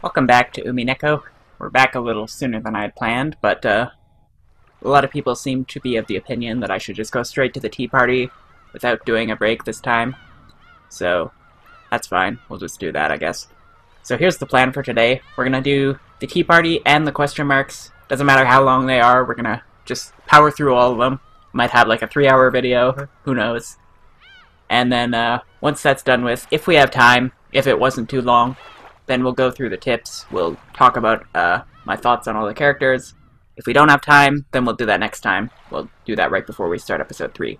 Welcome back to Umineko. We're back a little sooner than I had planned, but a lot of people seem to be of the opinion that I should just go straight to the tea party without doing a break this time. So, that's fine. We'll just do that, I guess. So here's the plan for today. We're gonna do the tea party and the question marks. Doesn't matter how long they are, we're gonna just power through all of them. Might have like a 3-hour video, who knows. And then once that's done with, if we have time, if it wasn't too long, then we'll go through the tips. We'll talk about my thoughts on all the characters. If we don't have time, then we'll do that next time. We'll do that right before we start episode 3.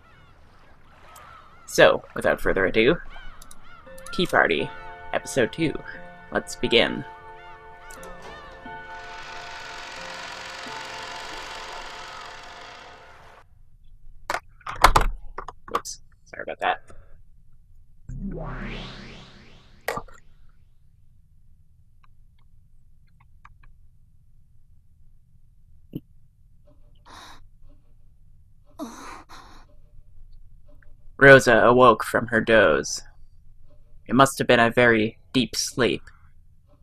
So, without further ado, Tea Party, episode 2. Let's begin. Whoops, sorry about that. Rosa awoke from her doze. It must have been a very deep sleep.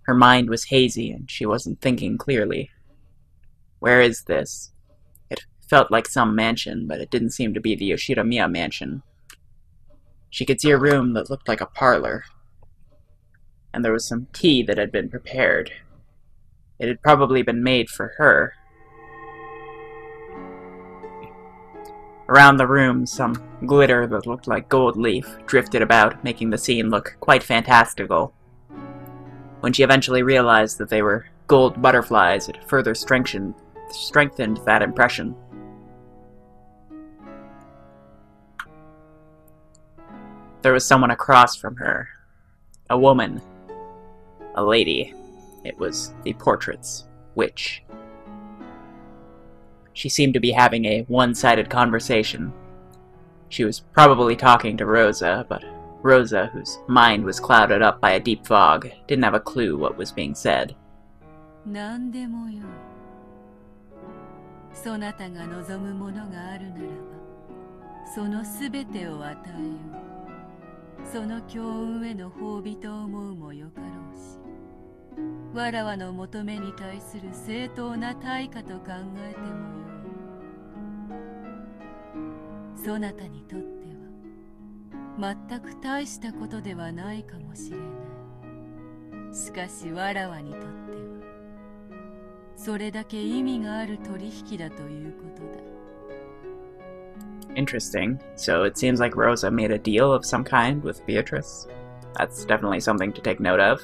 Her mind was hazy and she wasn't thinking clearly. Where is this? It felt like some mansion, but it didn't seem to be the Yoshiramiya mansion. She could see a room that looked like a parlor, and there was some tea that had been prepared. It had probably been made for her. Around the room, some glitter that looked like gold leaf drifted about, making the scene look quite fantastical. When she eventually realized that they were gold butterflies, it further strengthened that impression. There was someone across from her. A woman. A lady. It was the portrait's witch. She seemed to be having a one-sided conversation. She was probably talking to Rosa, but Rosa, whose mind was clouded up by a deep fog, didn't have a clue what was being said. Interesting. So it seems like Rosa made a deal of some kind with Beatrice. That's definitely something to take note of.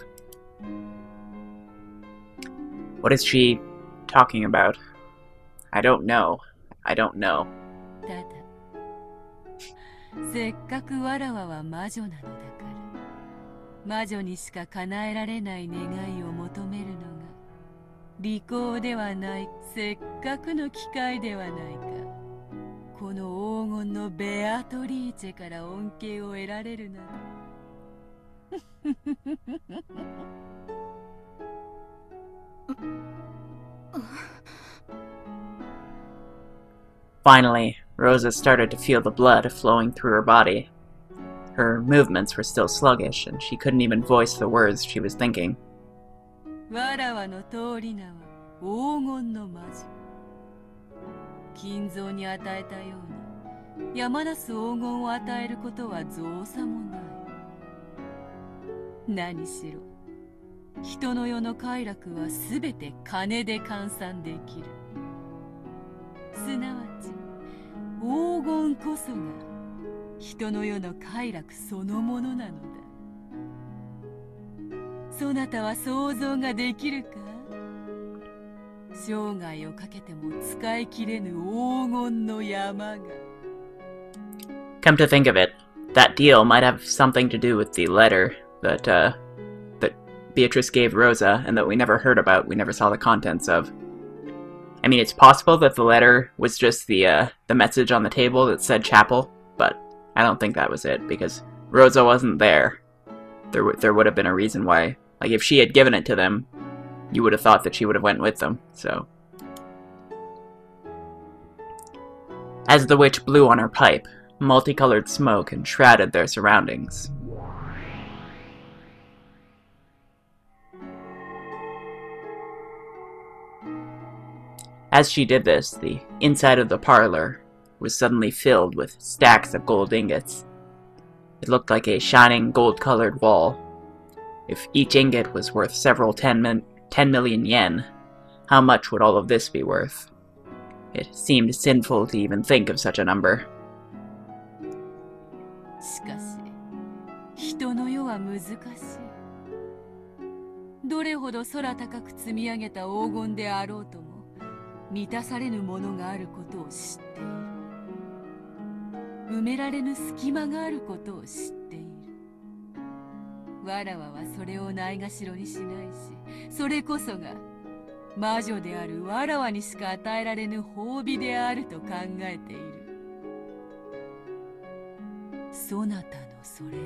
What is she talking about? I don't know. I don't know. Finally, Rosa started to feel the blood flowing through her body. Her movements were still sluggish, and she couldn't even voice the words she was thinking. Come to think of it, that deal might have something to do with the letter that Beatrice gave Rosa and that we never heard about, we never saw the contents of. I mean, it's possible that the letter was just the message on the table that said chapel, but I don't think that was it, because Rosa wasn't there. There would have been a reason why. Like, if she had given it to them, you would have thought that she would have went with them, so. As the witch blew on her pipe, multicolored smoke enshrouded their surroundings. As she did this, the inside of the parlor was suddenly filled with stacks of gold ingots. It looked like a shining gold-colored wall. If each ingot was worth several 10 million yen, how much would all of this be worth? It seemed sinful to even think of such a number. しかし、人の世は難しい。どれほど空高く積み上げた黄金であろうとも、満たされぬものがあることを知っている。埋められぬ隙間があることを知っている。わらわはそれをないがしろにしないし、それこそが魔女であるわらわにしか与えられぬ褒美であると考えている。そなたのそれ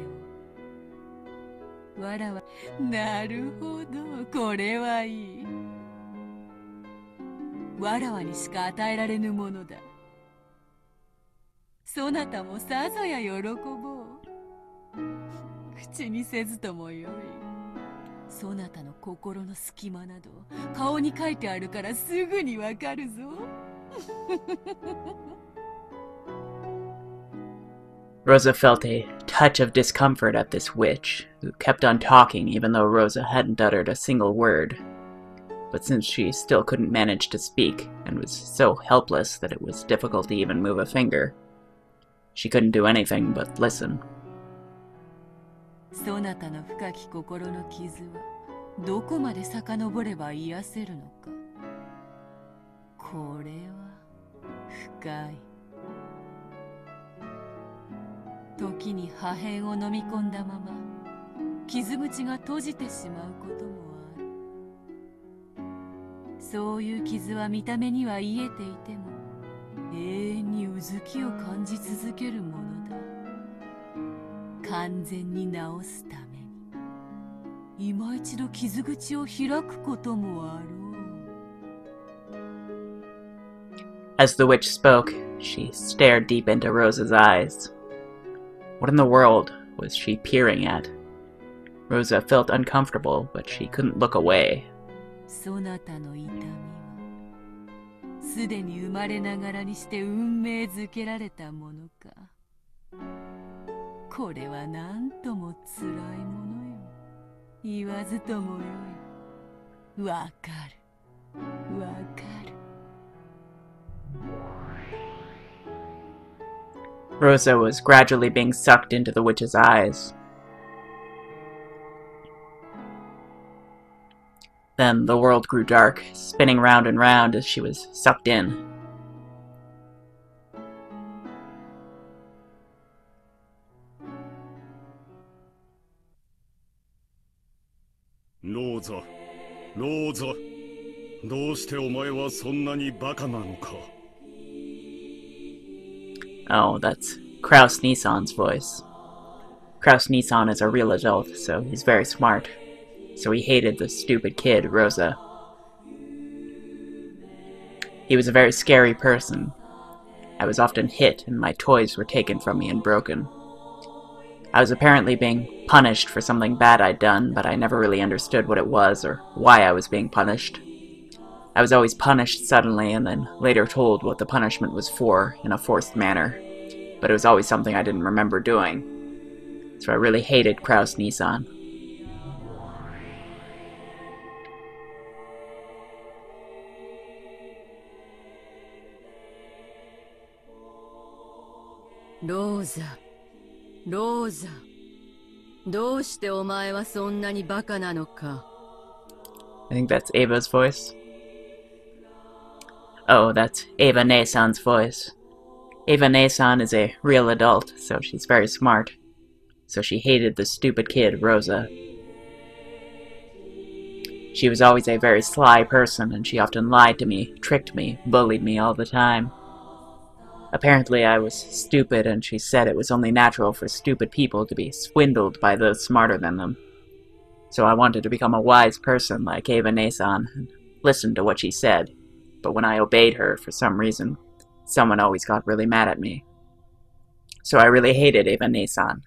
をわらわ、なるほど、これはいい。わらわにしか与えられぬものだ。そなたもさぞや喜ぼう。口にせずともよい。そなたの心の隙間など顔に書いてあるからすぐにわかるぞ。Rosa felt a touch of discomfort at this witch, who kept on talking even though Rosa hadn't uttered a single word. But since she still couldn't manage to speak, and was so helpless that it was difficult to even move a finger, she couldn't do anything but listen. そなたの深き心の傷はどこまで遡れば癒せるのか。これは深い。時に破片を飲み込んだまま傷口が閉じてしまうこともある。そういう傷は見た目には癒えていても永遠にうずきを感じ続けるものだ。完全に治すために今一度傷口を開くこともあろう。As the witch spoke, she stared deep into Rosa's eyes. What in the world was she peering at? Rosa felt uncomfortable, but she couldn't look away. そなたの痛みはすでに生まれながらにして運命づけられたものか。これはなんともつらいものよ。言わずともよい。わかる。わかる。Rosa was gradually being sucked into the witch's eyes. Then the world grew dark, spinning round and round as she was sucked in. Rosa, Rosa, どうしてお前はそんなにバカなのか? Oh, that's Kraus Nissan's voice. Kraus Nissan is a real adult, so he's very smart. So he hated the stupid kid, Rosa. He was a very scary person. I was often hit, and my toys were taken from me and broken. I was apparently being punished for something bad I'd done, but I never really understood what it was or why I was being punished. I was always punished suddenly and then later told what the punishment was for in a forced manner, but it was always something I didn't remember doing. So I really hated Kraus Nissan. Rosa, Rosa, どうしてお前はそんなにバカなのか? I think that's Ava's voice. Oh, that's Ava Nissan's voice. Ava Nissan is a real adult, so she's very smart. So she hated the stupid kid, Rosa. She was always a very sly person, and she often lied to me, tricked me, bullied me all the time. Apparently I was stupid, and she said it was only natural for stupid people to be swindled by those smarter than them. So I wanted to become a wise person like Ava Nissan, and listened to what she said. But when I obeyed her, for some reason, someone always got really mad at me. So I really hated Ava Nissan.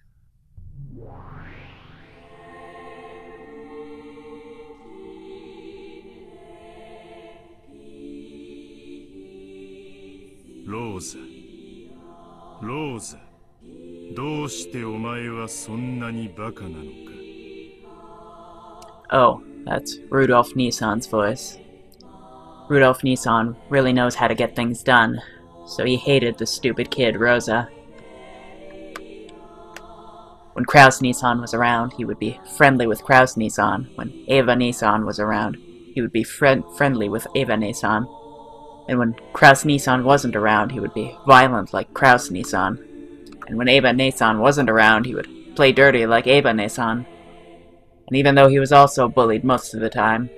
ローズ。ローズ。どうしてお前はそんなにバカなのか。Oh, that's Rudolph Nissan's voice. Rudolph Nissan really knows how to get things done, so he hated the stupid kid, Rosa. When Kraus Nissan was around, he would be friendly with Kraus Nissan. When Eva Nissan was around, he would be friendly with Eva Nissan. And when Kraus Nissan wasn't around, he would be violent like Kraus Nissan. And when Eva Nissan wasn't around, he would play dirty like Eva Nissan. And even though he was also bullied most of the time,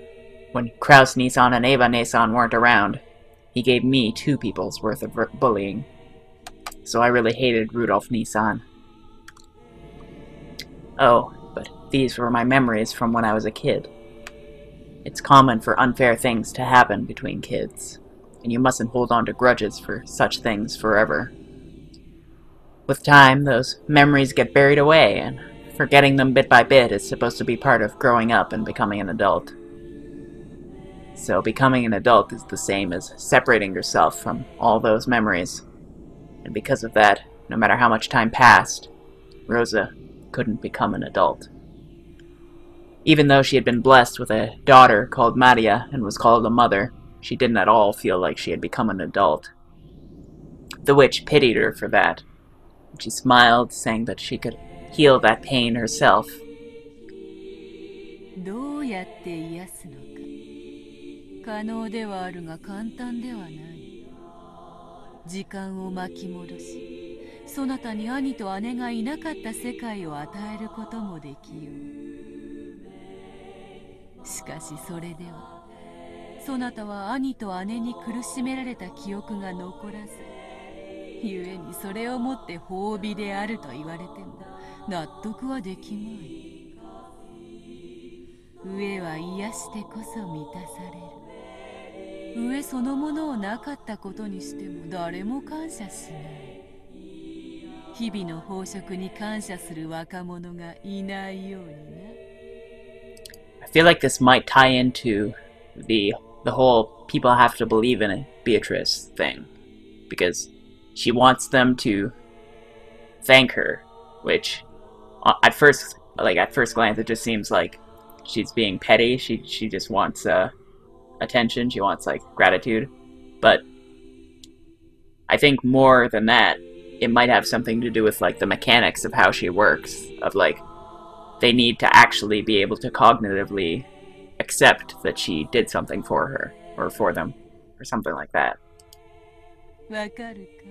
when Kraus Nissan and Eva Nissan weren't around, he gave me 2 people's worth of bullying. So I really hated Rudolph Nissan. Oh, but these were my memories from when I was a kid. It's common for unfair things to happen between kids, and you mustn't hold on to grudges for such things forever. With time, those memories get buried away, and forgetting them bit by bit is supposed to be part of growing up and becoming an adult. So becoming an adult is the same as separating yourself from all those memories. And because of that, no matter how much time passed, Rosa couldn't become an adult. Even though she had been blessed with a daughter called Maria and was called a mother, she didn't at all feel like she had become an adult. The witch pitied her for that. She smiled, saying that she could heal that pain herself. どうやって癒すのか。可能ではあるが簡単ではない。時間を巻き戻し、そなたに兄と姉がいなかった世界を与えることもできよう。しかしそれでは、そなたは兄と姉に苦しめられた記憶が残らず、故にそれをもって褒美であると言われても納得はできまい。上は癒してこそ満たされる。上そのものをなかったことにしても誰も感謝しない。日々の飽食に感謝する若者がいないようにな。I feel like this might tie into the whole people have to believe in it Beatrice thing, because she wants them to thank her, which at first glance it just seems like she's being petty. She just wants attention. She wants like gratitude, but I think more than that, it might have something to do with like the mechanics of how she works. Of like, they need to actually be able to cognitively accept that she did something for her or for them, or something like that. わかるか?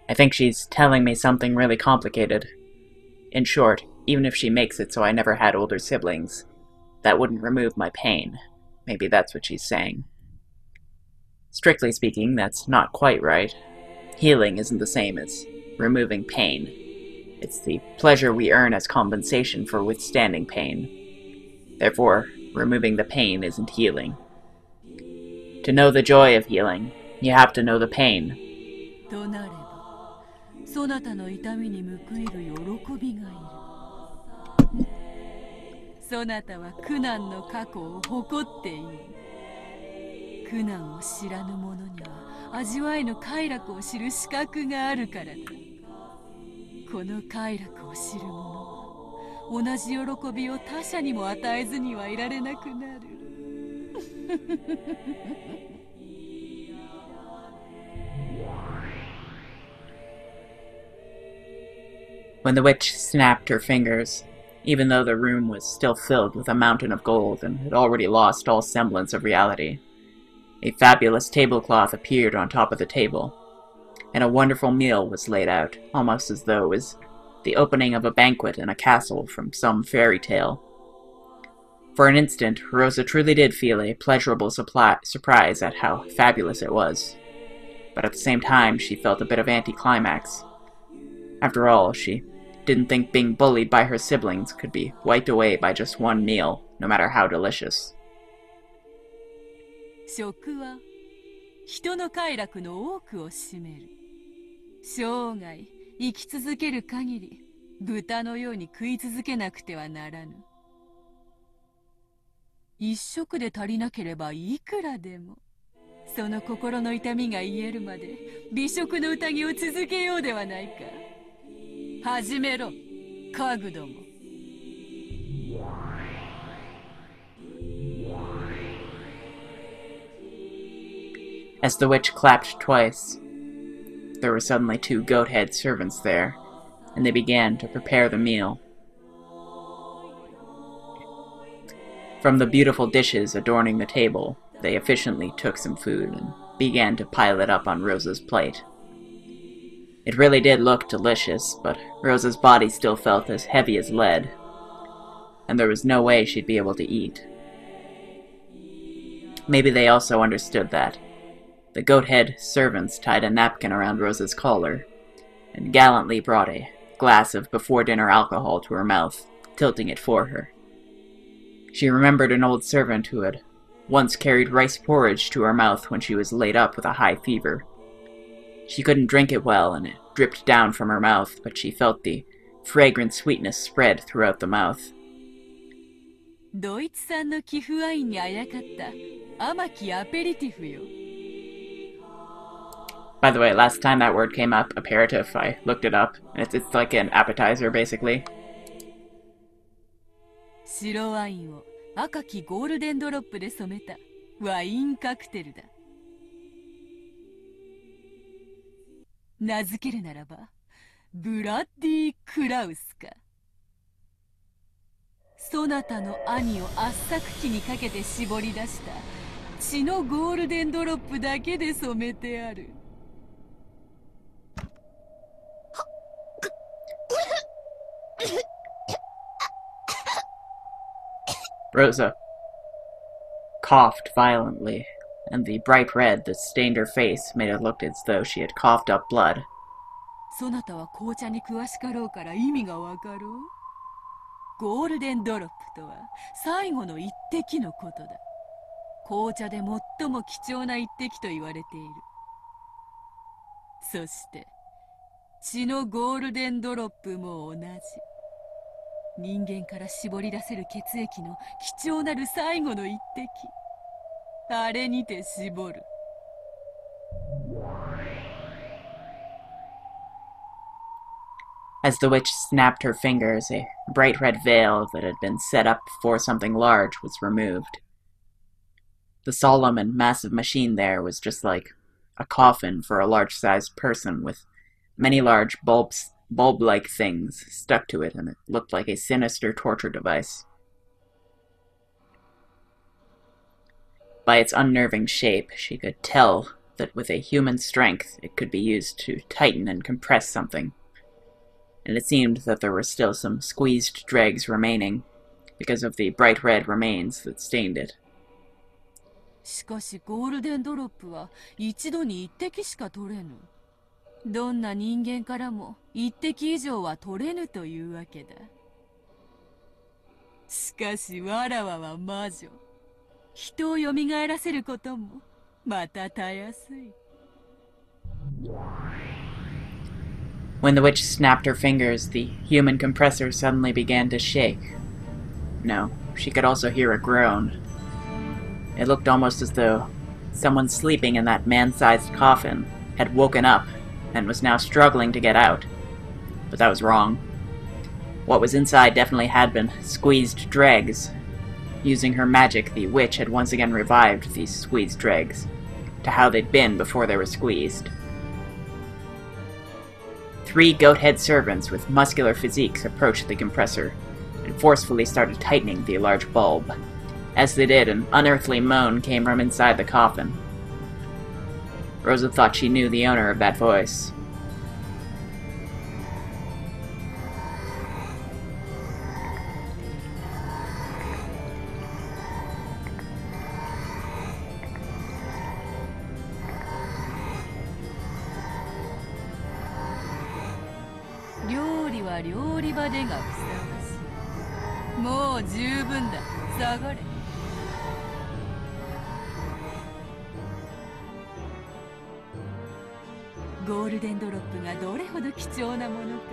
I think she's telling me something really complicated. In short, even if she makes it so I never had older siblings, that wouldn't remove my pain. Maybe that's what she's saying. Strictly speaking, that's not quite right. Healing isn't the same as removing pain. It's the pleasure we earn as compensation for withstanding pain. Therefore, removing the pain isn't healing. To know the joy of healing, you have to know the pain. となれば、そなたの痛みに報いる喜びがいる。そなたは苦難の過去を誇っている。苦難を知らぬ者には味わいの快楽を知る資格があるからだ。この快楽を知る者は同じ喜びを他者にも与えずにはいられなくなる。When the witch snapped her fingers, even though the room was still filled with a mountain of gold and had already lost all semblance of reality, a fabulous tablecloth appeared on top of the table, and a wonderful meal was laid out, almost as though it was the opening of a banquet in a castle from some fairy tale. For an instant, Rosa truly did feel a pleasurable surprise at how fabulous it was, but at the same time she felt a bit of anticlimax. After all, she didn't think being bullied by her siblings could be wiped away by just one meal, no matter how delicious. 食は人の快楽の多くを占める。生涯生き続ける限り、豚のように食い続けなくてはならぬ。一食で足りなければいくらでも。その心の痛みが癒えるまで美食の宴を続けようではないか。始めろ、家具ども。As the witch clapped twice, there were suddenly two goat-head servants there, and they began to prepare the meal. From the beautiful dishes adorning the table, they efficiently took some food and began to pile it up on Rosa's plate. It really did look delicious, but Rosa's body still felt as heavy as lead, and there was no way she'd be able to eat. Maybe they also understood that. The goat-head servants tied a napkin around Rosa's collar, and gallantly brought a glass of before-dinner alcohol to her mouth, tilting it for her. She remembered an old servant who had once carried rice porridge to her mouth when she was laid up with a high fever. She couldn't drink it well, and it dripped down from her mouth, but she felt the fragrant sweetness spread throughout the mouth. ドイツ産の寄付ワインにあやかった甘きアペリティフよ。By the way, last time that word came up, aperitif, I looked it up. It's like an appetizer, basically. 白ワインを赤きゴールデンドロップで染めたワインカクテルだ。名付けるならば、ブラッディ・クラウスか。そなたの兄を圧搾機にかけて絞り出した血のゴールデンドロップだけで染めてある。Rosa coughed violently, and the bright red that stained her face made it look as though she had coughed up blood. そなたは紅茶に詳しかろうから意味がわかろう。ゴールデンドロップとは最後の一滴のことだ。紅茶で最も貴重な一滴と言われている。そして血のゴールデンドロップも同じ。人間から絞り出せる血液の貴重なる最後の一滴。あれにて絞る。As the witch snapped her fingers, a bright red veil that had been set up for something large was removed. The solemn and massive machine there was just like a coffin for a large-sized person with many large bulb-like things stuck to it, and it looked like a sinister torture device. By its unnerving shape, she could tell that with a human strength it could be used to tighten and compress something, and it seemed that there were still some squeezed dregs remaining because of the bright red remains that stained it. しかしゴールデンドロップは一度に一滴しか取れぬ。どんな人間からも一滴以上は取れぬというわけだ。しかしわらわは魔女。人をよみがえらせることもまたたやすい。When the witch snapped her fingers, the human compressor suddenly began to shake. No, she could also hear a groan. It looked almost as though someone sleeping in that man-sized coffin had woken up and was now struggling to get out. But that was wrong. What was inside definitely had been squeezed dregs. Using her magic, the witch had once again revived these squeezed dregs to how they'd been before they were squeezed. 3 goat-head servants with muscular physiques approached the compressor and forcefully started tightening the large bulb. As they did, an unearthly moan came from inside the coffin. Rosa thought she knew the owner of that voice. Sagare. ゴールデンドロップがどれほど貴重なものか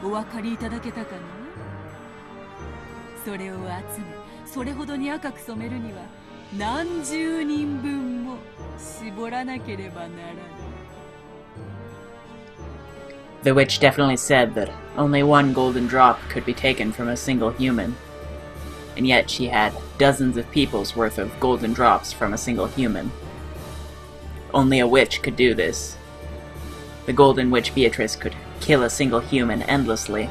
お分かりいただけたかな。それを集めそれほどに赤く染めるには何十人分も絞らなければならない。 The witch definitely said that only one golden drop could be taken from a single human. And yet she had dozens of people's worth of golden drops from a single human. Only a witch could do this. The Golden Witch Beatrice could kill a single human endlessly.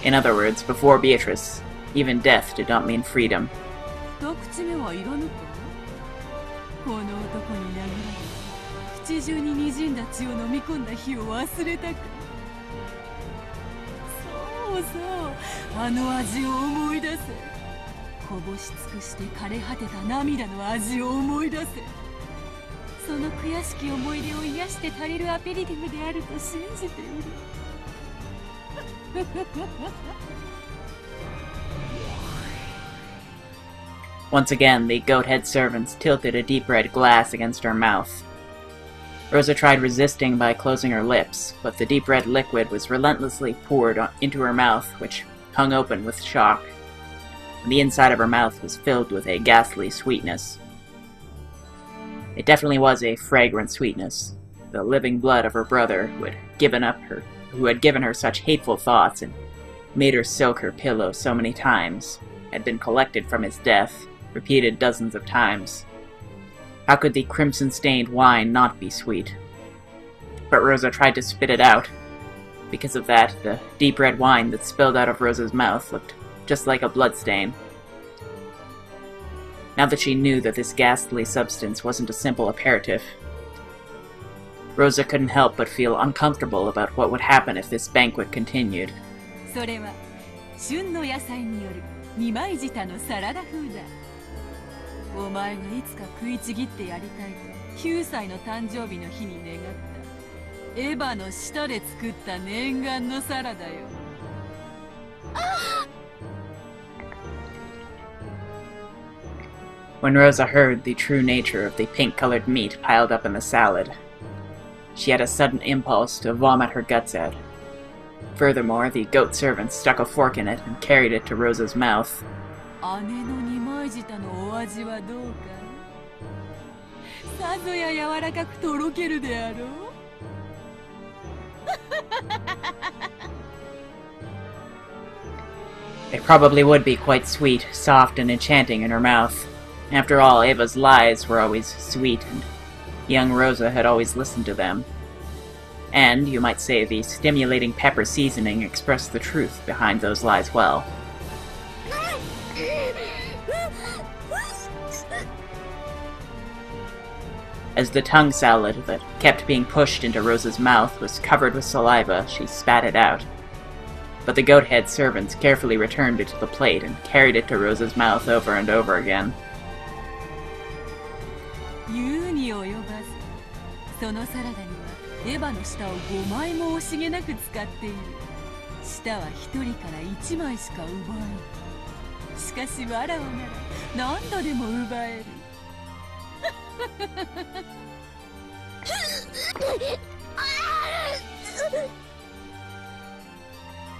In other words, before Beatrice, even death did not mean freedom. 二口目はいらぬか。この男に殴られ、口中に滲んだ血を飲み込んだ日を忘れたか。そうそう、あの味を思い出せ。こぼし尽くして枯れ果てた涙の味を思い出せ。その悔しき思い出を癒して足りるアペリティブであると信じている。Once again, the goat-head servants tilted a deep red glass against her mouth. Rosa tried resisting by closing her lips, but the deep red liquid was relentlessly poured into her mouth, which hung open with shock. And the inside of her mouth was filled with a ghastly sweetness. It definitely was a fragrant sweetness. The living blood of her brother, who had given her such hateful thoughts and made her soak her pillow so many times, had been collected from his death, repeated dozens of times. How could the crimson-stained wine not be sweet? But Rosa tried to spit it out. Because of that, the deep red wine that spilled out of Rosa's mouth looked just like a bloodstain. Now that she knew that this ghastly substance wasn't a simple aperitif, Rosa couldn't help but feel uncomfortable about what would happen if this banquet continued. それは旬の野菜による二枚舌のサラダ風だ。お前がいつか食いちぎってやりたいと9歳の誕生日の日に願ったエヴァの舌で作った念願のサラダよ。When Rosa heard the true nature of the pink-colored meat piled up in the salad, she had a sudden impulse to vomit her guts out. Furthermore, the goat servant stuck a fork in it and carried it to Rosa's mouth. 姉の二枚舌のお味はどうか。さぞや柔らかくとろけるであろう。It probably would be quite sweet, soft, and enchanting in her mouth. After all, Ava's lies were always sweet, and young Rosa had always listened to them. And, you might say, the stimulating pepper seasoning expressed the truth behind those lies well. As the tongue salad that kept being pushed into Rosa's mouth was covered with saliva, she spat it out. But the goat-head servants carefully returned it to the plate and carried it to Rosa's mouth over and over again. 言うに及ばず、そのサラダにはエヴァの舌を5枚も惜しげなく使っている。舌は1人から1枚しか奪えん。しかしわらわなら何度でも奪える。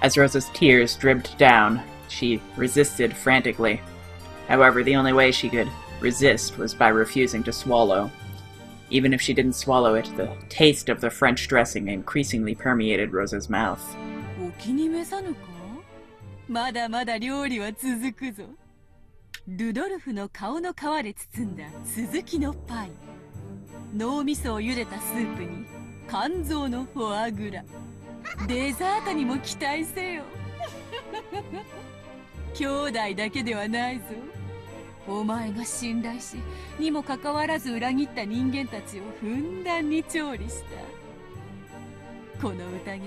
As Rosa's tears dripped down, she resisted frantically. However, the only way she could resist was by refusing to swallow. Even if she didn't swallow it, the taste of the French dressing increasingly permeated Rosa's mouth. お気に召さぬか？まだまだ料理は続くぞ。ルドルフの顔の皮で包んだ続きのパイ。脳みそを茹でたスープに肝臓のフォアグラ。デザートにも期待せよ。兄弟だけではないぞ。お前が信頼し、にもかかわらず裏切った人間たちをふんだんに調理した。この宴を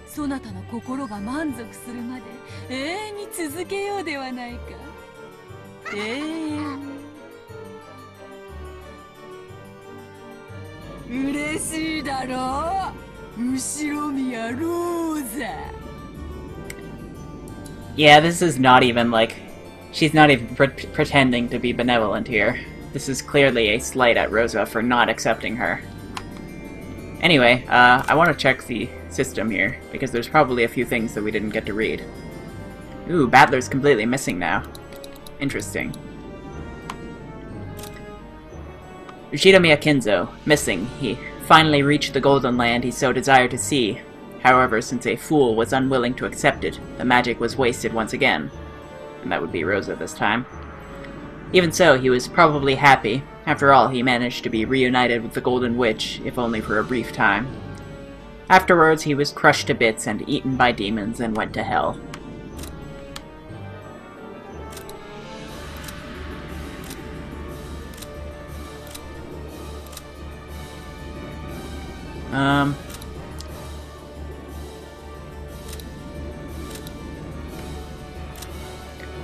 そなたの心が満足するまで永遠に続けようではないか。永遠に。嬉しいだろう、後ろ宮ローザ。Yeah, this is not even like... She's not even pretending to be benevolent here. This is clearly a slight at Rosa for not accepting her. Anyway, I want to check the system here, because there's probably a few things that we didn't get to read. Ooh, Battler's completely missing now. Interesting. Ushida Miyakinzo, missing, he finally reached the Golden Land he so desired to see. However, since a fool was unwilling to accept it, the magic was wasted once again. And that would be Rosa this time. Even so, he was probably happy. After all, he managed to be reunited with the Golden Witch, if only for a brief time. Afterwards, he was crushed to bits and eaten by demons and went to hell.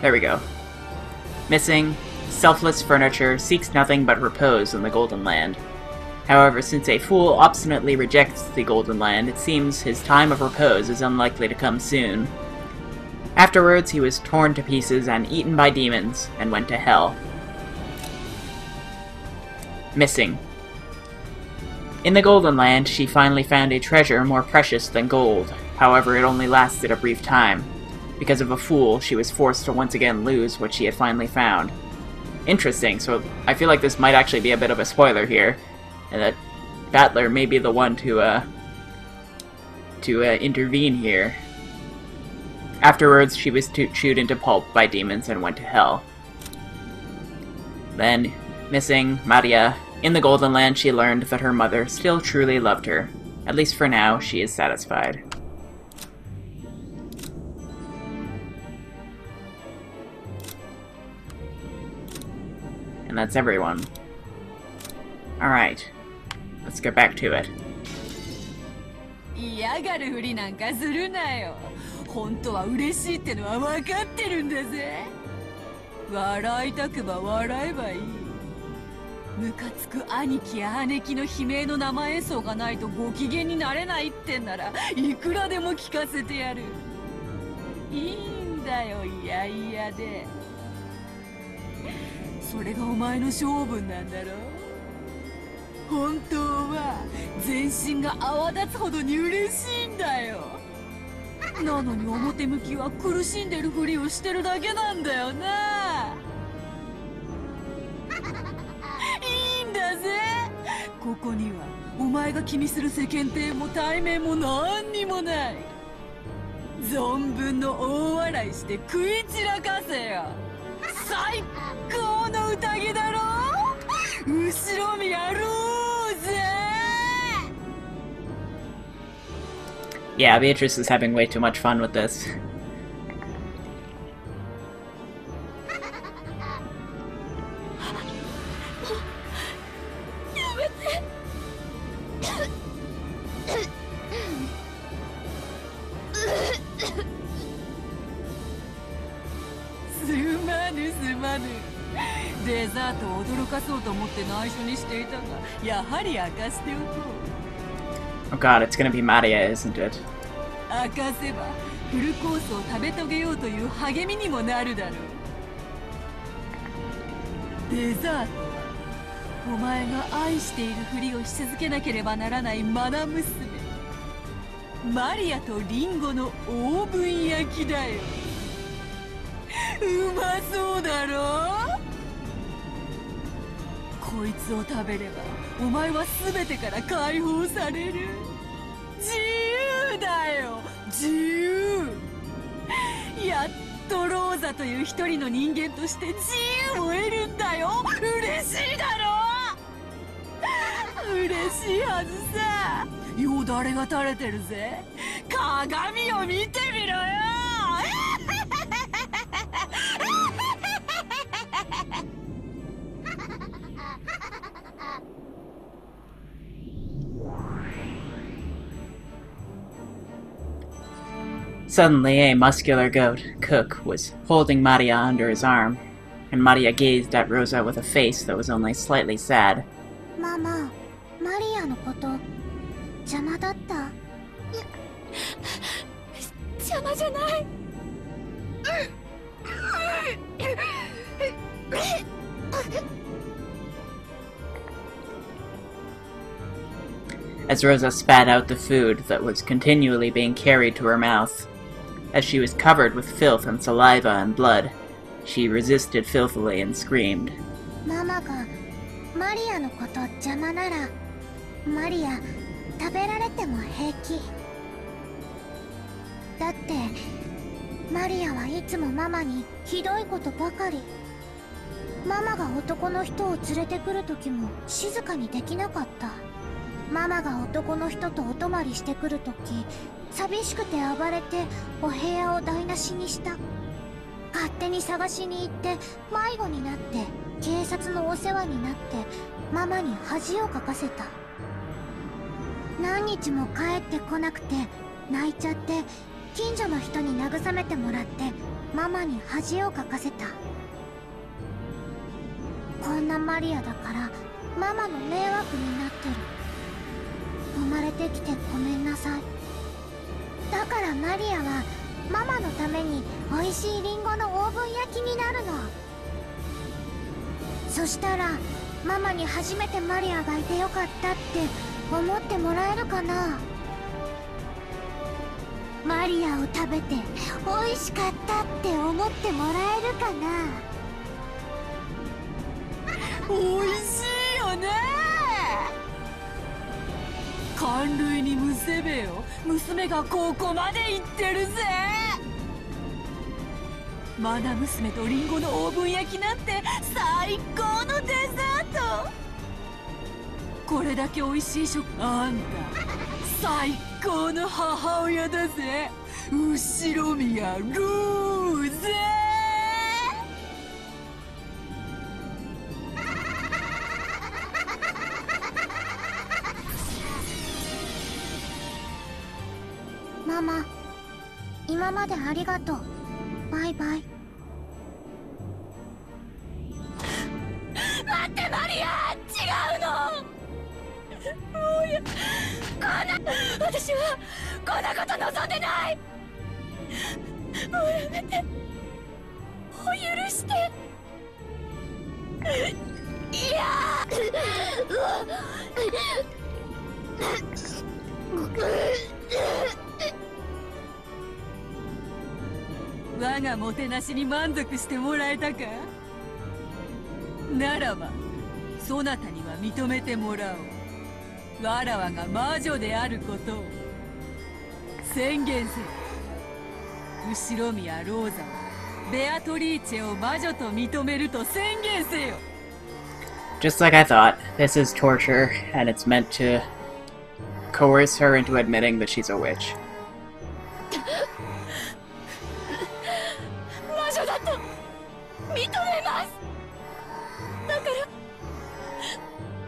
There we go. Missing, selfless furniture seeks nothing but repose in the Golden Land. However, since a fool obstinately rejects the Golden Land, it seems his time of repose is unlikely to come soon. Afterwards, he was torn to pieces and eaten by demons, and went to hell. Missing. In the Golden Land, she finally found a treasure more precious than gold. However, it only lasted a brief time. Because of a fool, she was forced to once again lose what she had finally found. Interesting, so I feel like this might actually be a bit of a spoiler here, and that Battler may be the one to intervene here. Afterwards, she was chewed into pulp by demons and went to hell. Then, missing Maria, in the Golden Land she learned that her mother still truly loved her. At least for now, she is satisfied. And that's everyone. Alright, let's get back to it. 嫌がるふりなんかするなよ。本当は嬉しいってのは分かってるんだぜ。笑いたくば笑えばいい。ムカつく兄貴や姉貴の悲鳴の生演奏がないとご機嫌になれないってんならいくらでも聞かせてやる。いいんだよ、いやいやで。それがお前の性分なんだろ。本当は全身が泡立つほどに嬉しいんだよ。なのに表向きは苦しんでるふりをしてるだけなんだよな。いいんだぜ。ここにはお前が気にする世間体も体面も何にもない。存分の大笑いして食い散らかせよ。最高の宴だろ。後ろ見やろうぜ。Yeah, Beatrice is having way too much fun with this. Oh god, it's gonna be Maria, isn't it? 明かせばフルコースを食べ遂げようという励みにもなるだろう。デザートはお前が愛しているふりをし続けなければならないマナ娘マリアとリンゴのオーブン焼きだよ。うまそうだろ。こいつを食べればお前は全てから解放される。自由だよ、自由。やっとローザという一人の人間として自由を得るんだよ。嬉しいだろ。嬉しいはずさ。よだれが垂れてるぜ。鏡を見てみろよ。Suddenly, a muscular goat, Cook, was holding Maria under his arm, and Maria gazed at Rosa with a face that was only slightly sad. Mama, Maria のこと邪魔だった？邪魔じゃない。As Rosa spat out the food that was continually being carried to her mouth. As she was covered with filth and saliva and blood, she resisted filthily and screamed. ママがマリアのこと邪魔ならマリア食べられても平気。だってマリアはいつもママにひどいことばかり。ママが男の人を連れてくる時も静かにできなかった。ママが男の人とお泊まりしてくる時寂しくて暴れてお部屋を台無しにした。勝手に探しに行って迷子になって警察のお世話になってママに恥をかかせた。何日も帰ってこなくて泣いちゃって近所の人に慰めてもらってママに恥をかかせた。こんなマリアだからママの迷惑になってる。生まれてきてごめんなさい。だからマリアはママのために美味しいリンゴのオーブン焼きになるの。そしたらママに初めてマリアがいてよかったって思ってもらえるかな。マリアを食べて美味しかったって思ってもらえるかな。美味しいよね。寒類にむせべよ。娘がここまで行ってるぜ。マナ娘とリンゴのオーブン焼きなんて最高のデザート。これだけ美味しい食あんた最高の母親だぜ。後宮ローゼ。ママ、今までありがとう。バイバイ。待ってマリア、違うの。もうや、私はこんなこと望んでない。もうやめて。もう許して。いや我がもてなしに満足してもらえたか。ならばそなたには認めてもらおう。わらわが魔女であることを宣言せよ。後宮ローザはベアトリーチェを魔女と認めると宣言せよ。 Just like I thought, this is torture, and it's meant to coerce her into admitting that she's a witch. 魔女だと認めます。だから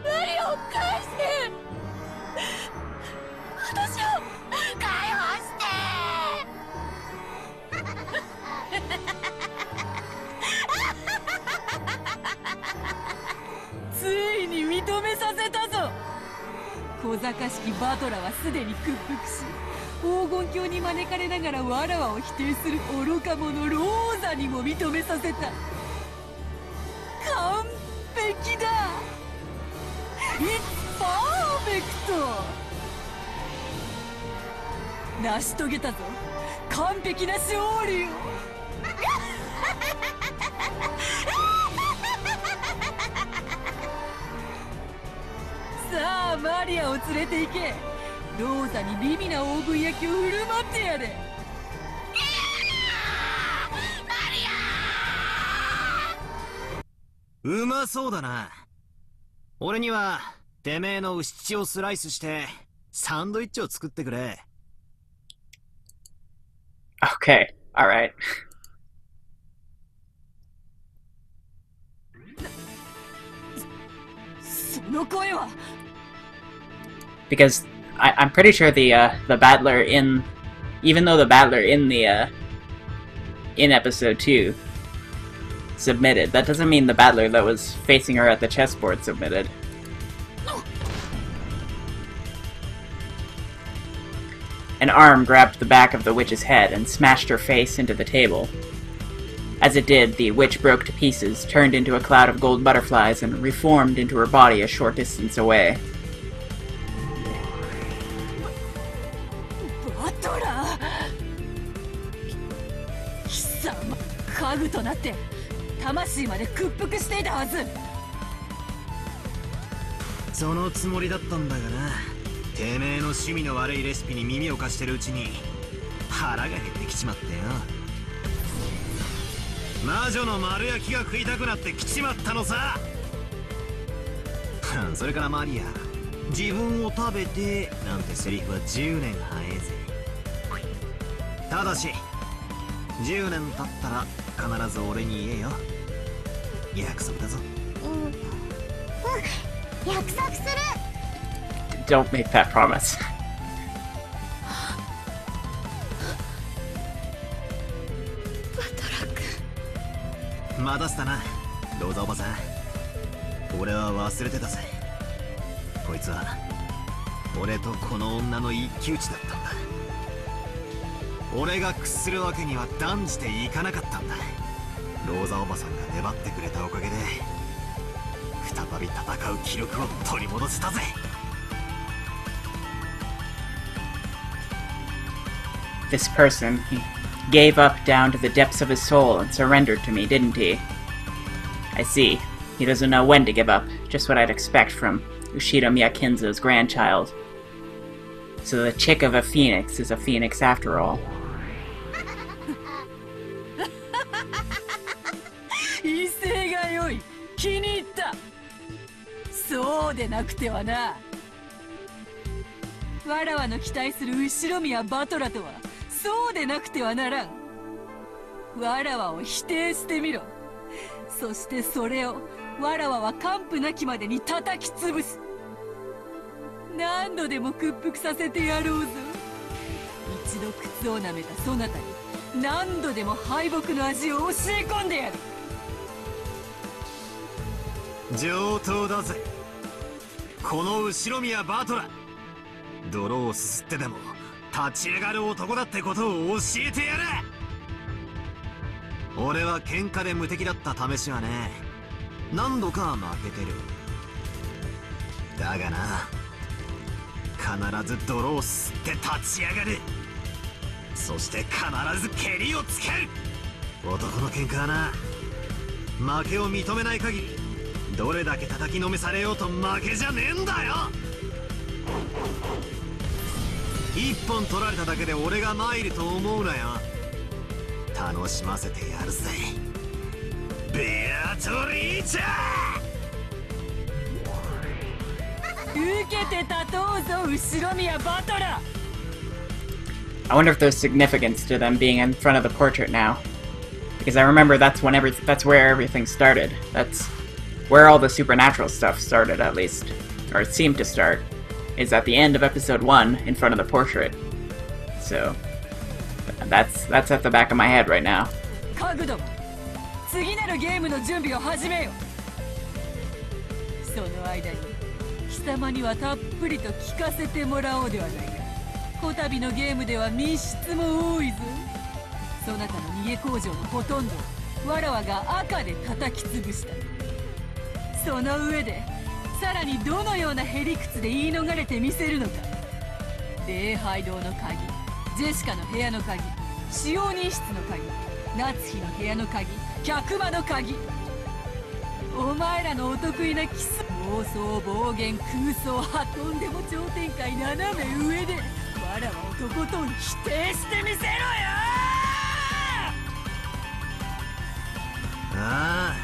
マリアを返して。私を解放して。ついに認めさせたぞ。小賢しきバトラはすでに屈服し、黄金鏡に招かれながらわらわを否定する愚か者ローザにも認めさせた。完璧だ。It's perfect。成し遂げたぞ、完璧な勝利を。さあマリアを連れて行け。ローザに美味なオーブン焼きを振る舞ってやれ。うまそうだな。俺にはてめえの牛血をスライスしてサンドイッチを作ってくれ。Okay, alright. その声は。 Because I'm pretty sure the battler in, even though the battler in the in episode 2 submitted, that doesn't mean the battler that was facing her at the chessboard submitted. An arm grabbed the back of the witch's head and smashed her face into the table. As it did, the witch broke to pieces, turned into a cloud of gold butterflies, and reformed into her body a short distance away. バトラー、貴様家具となって魂まで屈服していたはず。そのつもりだったんだがな。てめえの趣味の悪いレシピに耳を貸してるうちに腹が減ってきちまってよ。魔女の丸焼きが食いたくなってきちまったのさ。それからマリア、自分を食べてなんてセリフは10年早えぜ。ただし10年経ったら必ず俺に言えよ。約束だぞ。約束する。 Don't make that promise. バトラ君。待たせたな、ローザおばさん。俺は忘れてたぜ。こいつは俺とこの女の一騎打ちだったんだ。俺が屈するわけには断じていかなかったんだ。ローザおばさんが粘ってくれたおかげで再び戦う気力を取り戻せたぜ。This person, he gave up down to the depths of his soul and surrendered to me, didn't he? I see. He doesn't know when to give up, just what I'd expect from Ushiro Miyakinzo's grandchild. So the chick of a phoenix is a phoenix after all. 威勢が良い。気に入った。そうでなくてはな。わらわの期待する後宮バトラとはそうでなくてはならん。わらわを否定してみろ。そしてそれをわらわは完膚なきまでに叩き潰す。何度でも屈服させてやろうぞ。一度靴を舐めたそなたに何度でも敗北の味を教え込んでやる。上等だぜ、この後宮バトラ。泥をすすってでも立ち上がる男だってことを教えてやれ。俺は喧嘩で無敵だった試しはね、何度か負けてる。だがな、必ず泥をすって立ち上がる。そして必ず蹴りをつける。男の喧嘩はな、負けを認めない限りどれだけ叩きのめされようと負けじゃねえんだよ。一本取られただけで俺が参ると思うなよ。楽しませてやるぜ、ベアトリーチャー。受けて立とうぞ後宮バトラ。 I wonder if there's significance to them being in front of the portrait now. Because I remember that's where everything started. That's where all the supernatural stuff started, at least. Or it seemed to start. Is at the end of episode 1 in front of the portrait. So that's at the back of my head right now. カグド、次なるゲームの準備を始めよ。その間に貴様にはたっぷりと聞かせてもらおうではないか。こたびのゲームでは密室も多いぞ。そなたの逃げ工場のほとんどをわらわが赤で叩き潰した。その上でさらにどのようなへりくつで言い逃れてみせるのか。礼拝堂の鍵、ジェシカの部屋の鍵、使用人室の鍵、夏日の部屋の鍵、客間の鍵。お前らのお得意な基礎、妄想、暴言、空想、運んでも超展開斜め上でわらわをとことん否定してみせろよ。ああ、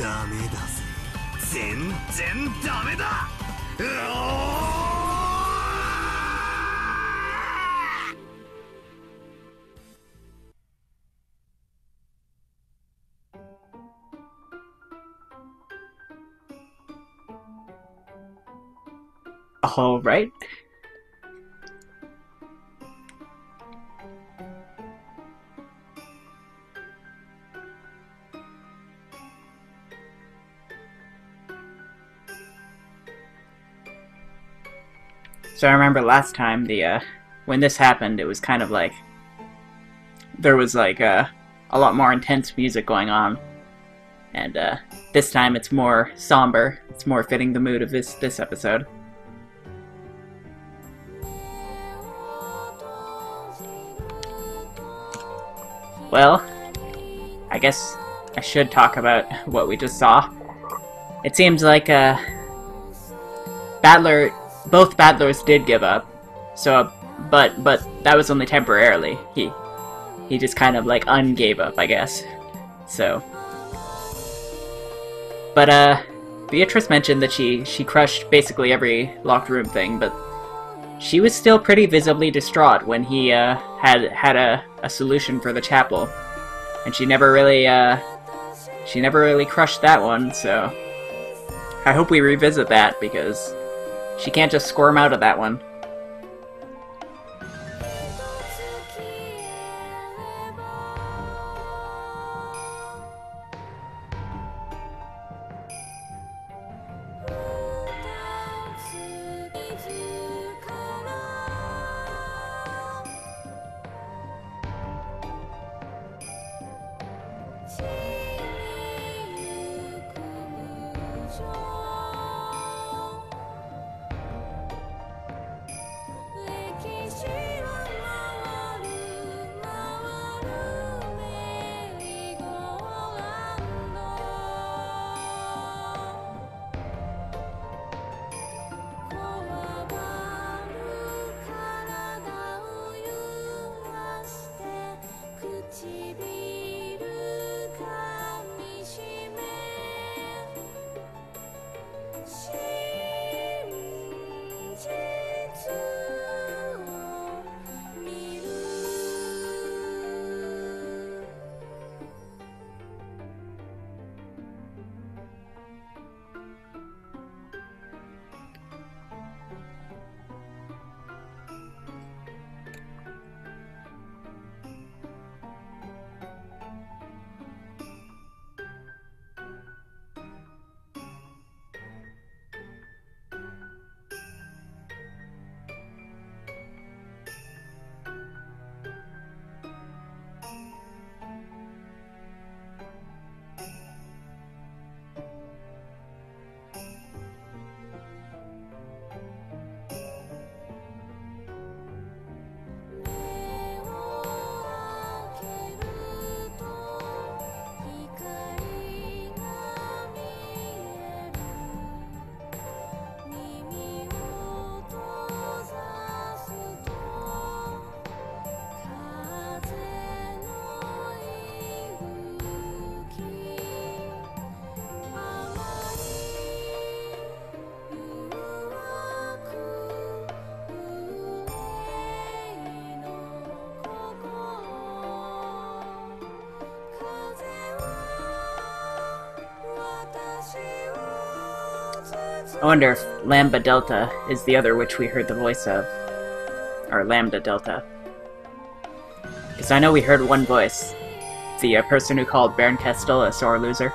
ダメだぜ、全然ダメだ。All right. So I remember last time when this happened, it was kind of like there was like a lot more intense music going on, and this time it's more somber. It's more fitting the mood of this episode. Well, I guess I should talk about what we just saw. It seems like both battlers did give up. So, but that was only temporarily. He just kind of like ungave up, I guess. So, but Beatrice mentioned that she crushed basically every locked room thing, but she was still pretty visibly distraught when he had a solution for the chapel, and she never really crushed that one. So I hope we revisit that, because she can't just squirm out of that one. I wonder if Lambda Delta is the other witch we heard the voice of. Or Lambda Delta. Because I know we heard one voice. The person who called Baron Kestel a sore loser.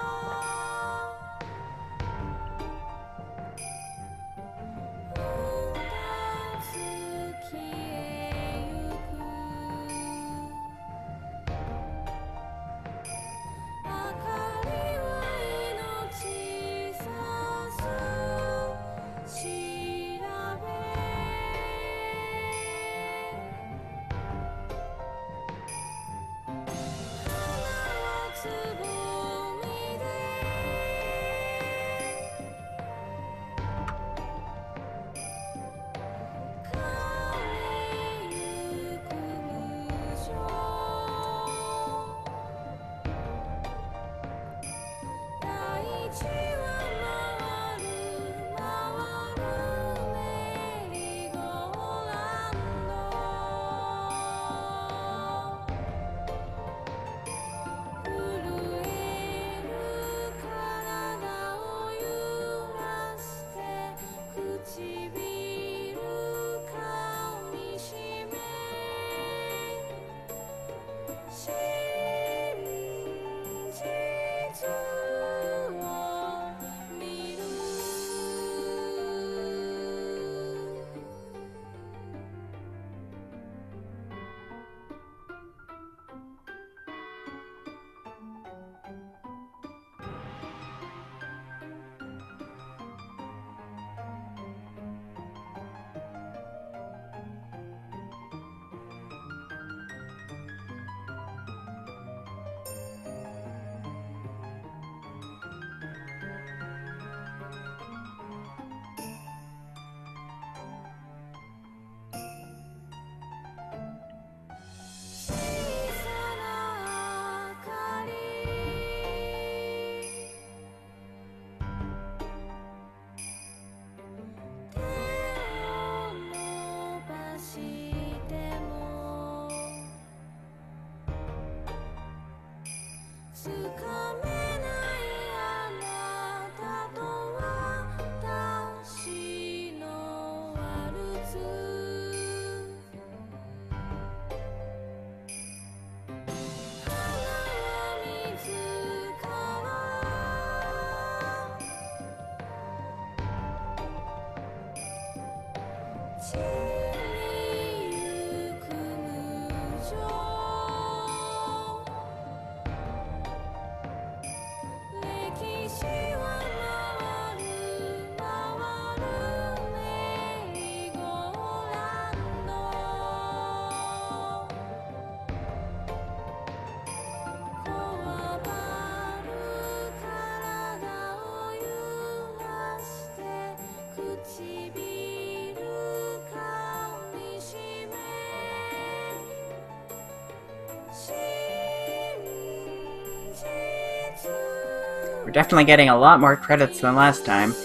We're definitely getting a lot more credits than last time.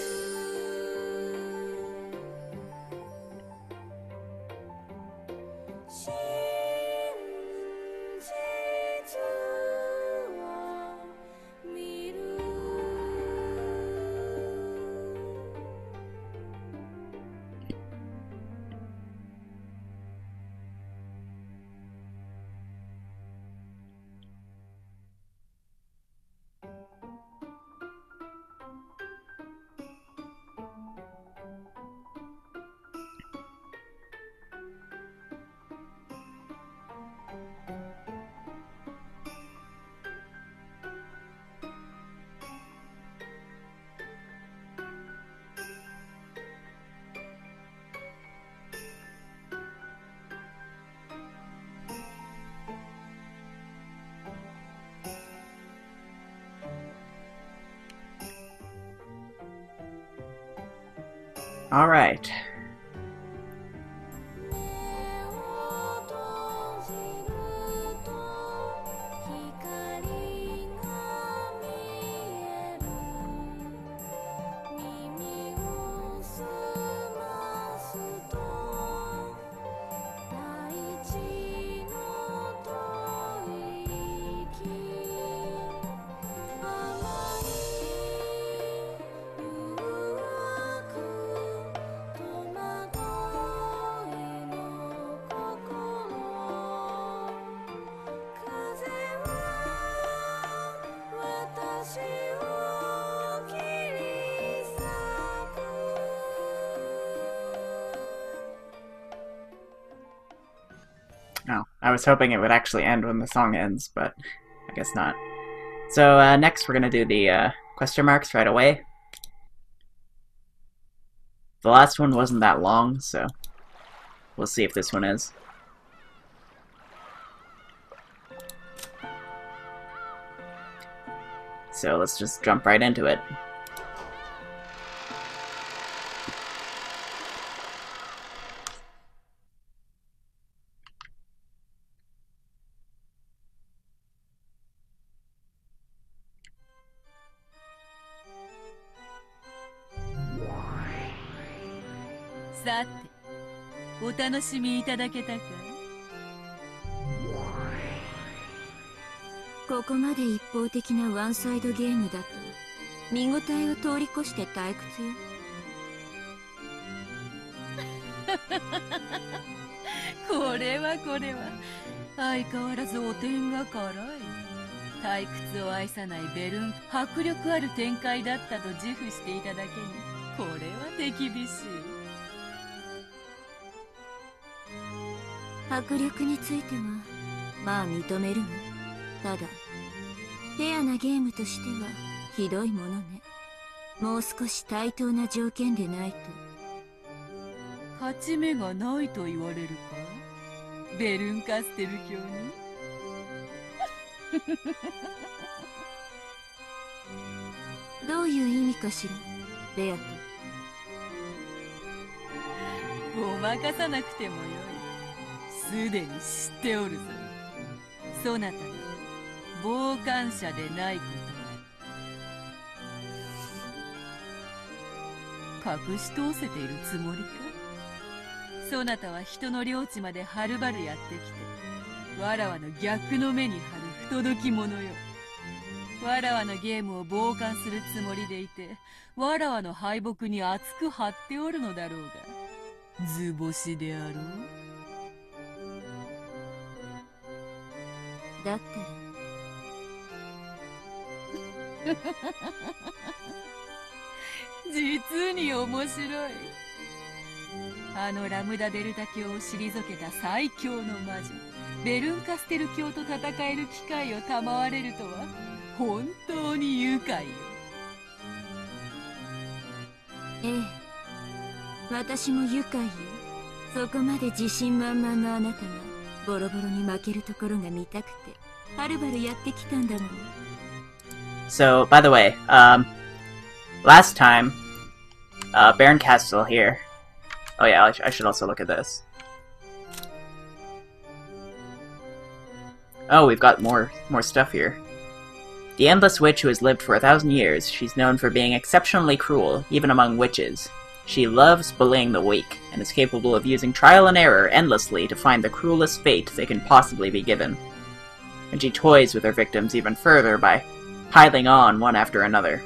Alright. Oh, I was hoping it would actually end when the song ends, but I guess not. So next we're gonna do the question marks right away. The last one wasn't that long, so we'll see if this one is. So let's just jump right into it.さて、お楽しみいただけたか？ここまで一方的なワンサイドゲームだと見応えを通り越して退屈よ。これは相変わらずお点が辛い。退屈を愛さないベルン、迫力ある展開だったと自負していただけに、これは手厳しい。迫力についてはまあ認めるわ。ただフェアなゲームとしてはひどいものね。もう少し対等な条件でないと。勝ち目がないと言われるか、ベルンカステル卿に。どういう意味かしら、ベアト。ごまかさなくてもよい。すでに知っておるぞ。そなたが傍観者でないことを隠し通せているつもりか。そなたは人の領地まではるばるやってきて、わらわの逆の目に貼る不届き者よ。わらわのゲームを傍観するつもりでいて、わらわの敗北に厚く張っておるのだろうが、図星であろう。だったら実に面白い。あのラムダデルタ教を退けた最強の魔女ベルンカステル教と戦える機会を賜れるとは本当に愉快よ。ええ、私も愉快よ。そこまで自信満々のあなたがボロボロに負けるところが見たくてはるばるやってきたんだもの。 So, by the way, last time, Baron Castle here. Oh yeah, I should also look at this. Oh, we've got more stuff here. The Endless Witch who has lived for 1,000 years, she's known for being exceptionally cruel, even among witches. She loves bullying the weak, and is capable of using trial and error endlessly to find the cruelest fate they can possibly be given. And she toys with her victims even further by piling on one after another.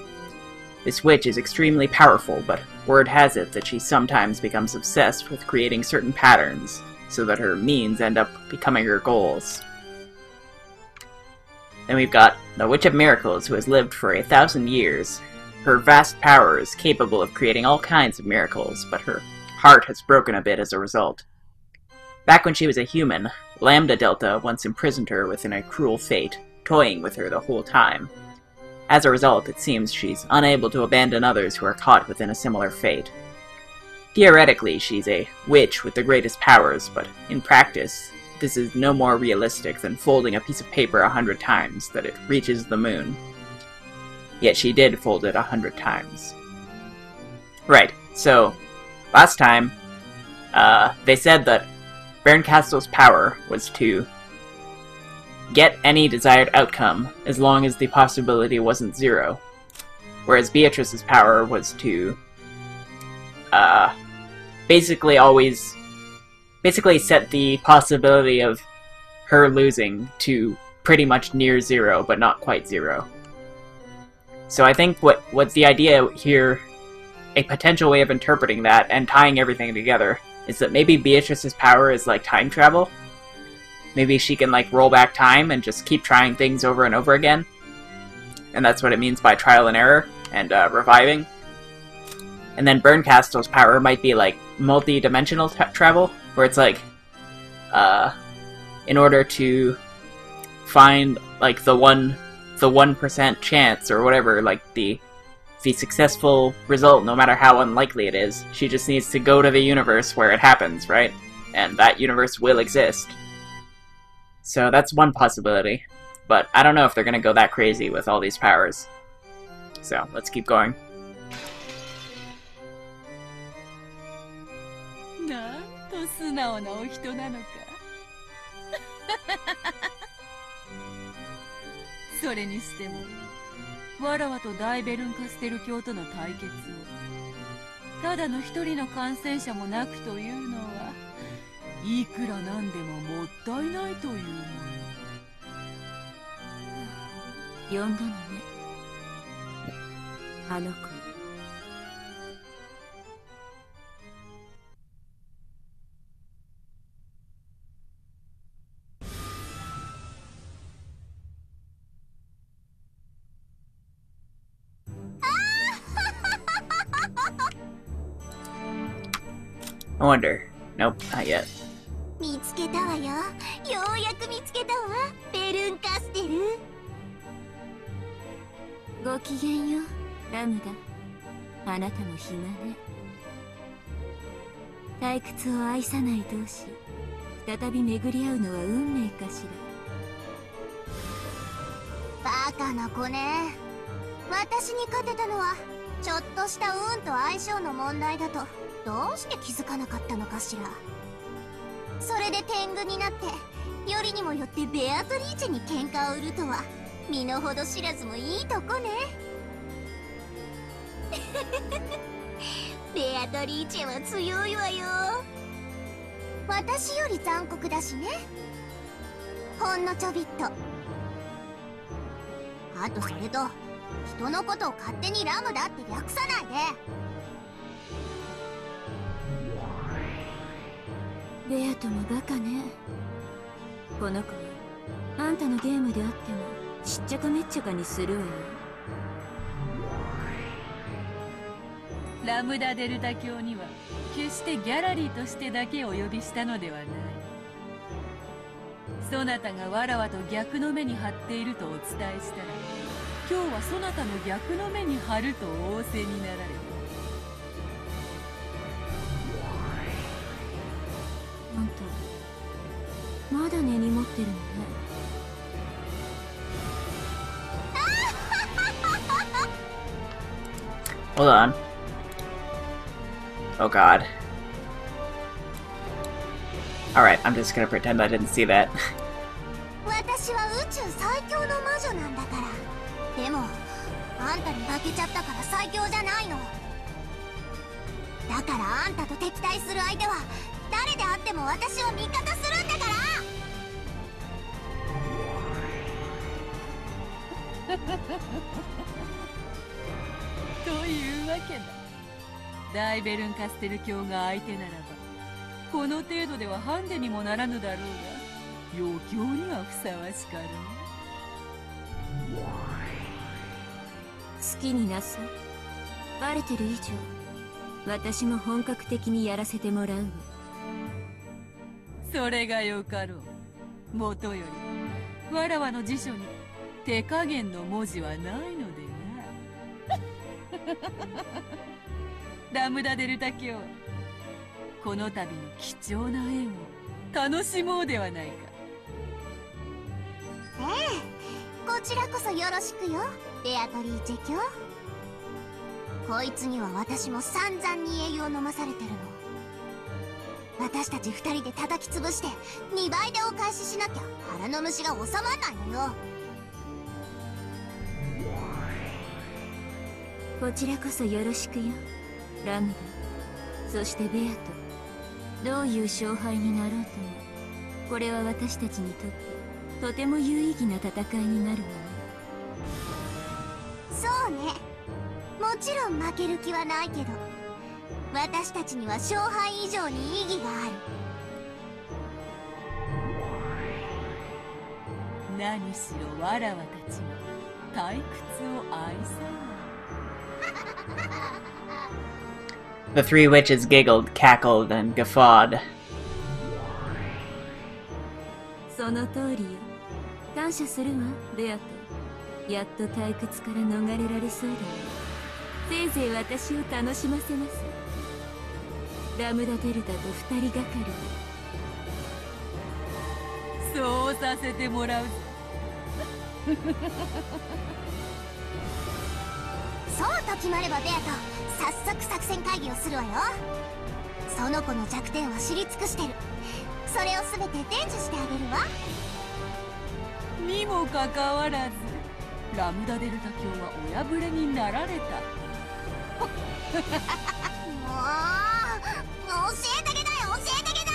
This witch is extremely powerful, but word has it that she sometimes becomes obsessed with creating certain patterns, so that her means end up becoming her goals. Then we've got the Witch of Miracles, who has lived for 1,000 years. Her vast power is capable of creating all kinds of miracles, but her heart has broken a bit as a result. Back when she was a human, Lambda Delta once imprisoned her within a cruel fate, toying with her the whole time. As a result, it seems she's unable to abandon others who are caught within a similar fate. Theoretically, she's a witch with the greatest powers, but in practice, this is no more realistic than folding a piece of paper 100 times that it reaches the moon. Yet she did fold it 100 times. Right, so, last time, they said that Baron Castle's power was to get any desired outcome as long as the possibility wasn't zero. Whereas Beatrice's power was to basically set the possibility of her losing to pretty much near zero, but not quite zero. So I think what's the idea here, a potential way of interpreting that and tying everything together, is that maybe Beatrice's power is like time travel. Maybe she can, like, roll back time and just keep trying things over and over again. And that's what it means by trial and error and reviving. And then Berncastle's power might be, like, multi-dimensional travel, where it's like, in order to find, like, the 1% chance or whatever, like, the successful result, no matter how unlikely it is, she just needs to go to the universe where it happens, right? And that universe will exist. So that's one possibility, but I don't know if they're gonna go that crazy with all these powers. So, let's keep going. なんと素直なお人なのか。それにしても、わらわと大ベルンカステル教との対決を、ただの一人の感染者もなくというのは、いくらなんでももったいないというもの。呼んだのね、あの子。I wonder. Nope, not yet. 見つけたわよ。ようやく見つけたわ、ベルンカステル。ごきげんよ、ラムダ。あなたも暇ね。退屈を愛さない同士、再び巡り合うのは運命かしバカな子ね。私に勝てたのはちょっとした運と相性の問題だとどうして気づかなかったのかしら。それで天狗になってよりにもよってベアトリーチェに喧嘩を売るとは身の程知らずもいいとこね。ベアトリーチェは強いわよ。私より残酷だしね。ほんのちょびっと。あとそれと人のことを勝手にラムだって略さないで。ベアトもバカね。この子はあんたのゲームであってもしっちゃかめっちゃかにするわよ。ラムダデルタ教には決してギャラリーとしてだけお呼びしたのではない。そなたがわらわと逆の目に張っているとお伝えしたら、今日はそなたの逆の目に張ると仰せになられる。あんたまだ根に持ってるのね。Hold on. Oh god. Alright, I'm just gonna pretend I didn't see that. 私は宇宙最強の魔女なんだから。でもあんたに負けちゃったから最強じゃないの。だからあんたと敵対する相手は誰であっても私を味方するんだから。というわけだ。ダイベルンカステル教が相手ならば、この程度ではハンデにもならぬだろうが、余興にはふさわしかろう。好きになさい。バレてる以上私も本格的にやらせてもらうわ。それがよかろう。もとよりわらわの辞書に手加減の文字はないのでな。ラムダデルタ教、この度の貴重な縁を楽しもうではないか。ええ、こちらこそよろしくよ、ベアトリーチェ教。こいつには私も散々に栄養飲まされてるの。私たち二人で叩き潰して2倍でお返ししなきゃ腹の虫が収まんないのよ。こちらこそよろしくよ、ラムダ、そしてベアト。どういう勝敗になろうとも、これは私たちにとってとても有意義な戦いになるわね。そうね、もちろん負ける気はないけど、私たちには勝敗以上に意義がある。何しろわらわたちは退屈を愛さない。The three witches giggled, cackled, and guffawed. その通りよ。感謝するわ、ベアト。やっと退屈から逃れられそうだわ。せいぜい私を楽しませます。ラムダデルタと二人がかりで。そうさせてもらうぞ。そうと決まればベアト、早速作戦会議をするわよ。その子の弱点を知り尽くしてる。それを全て伝授してあげるわ。にもかかわらずラムダデルタ教はお破れになられた。もう教えてあげない、教えてあげない。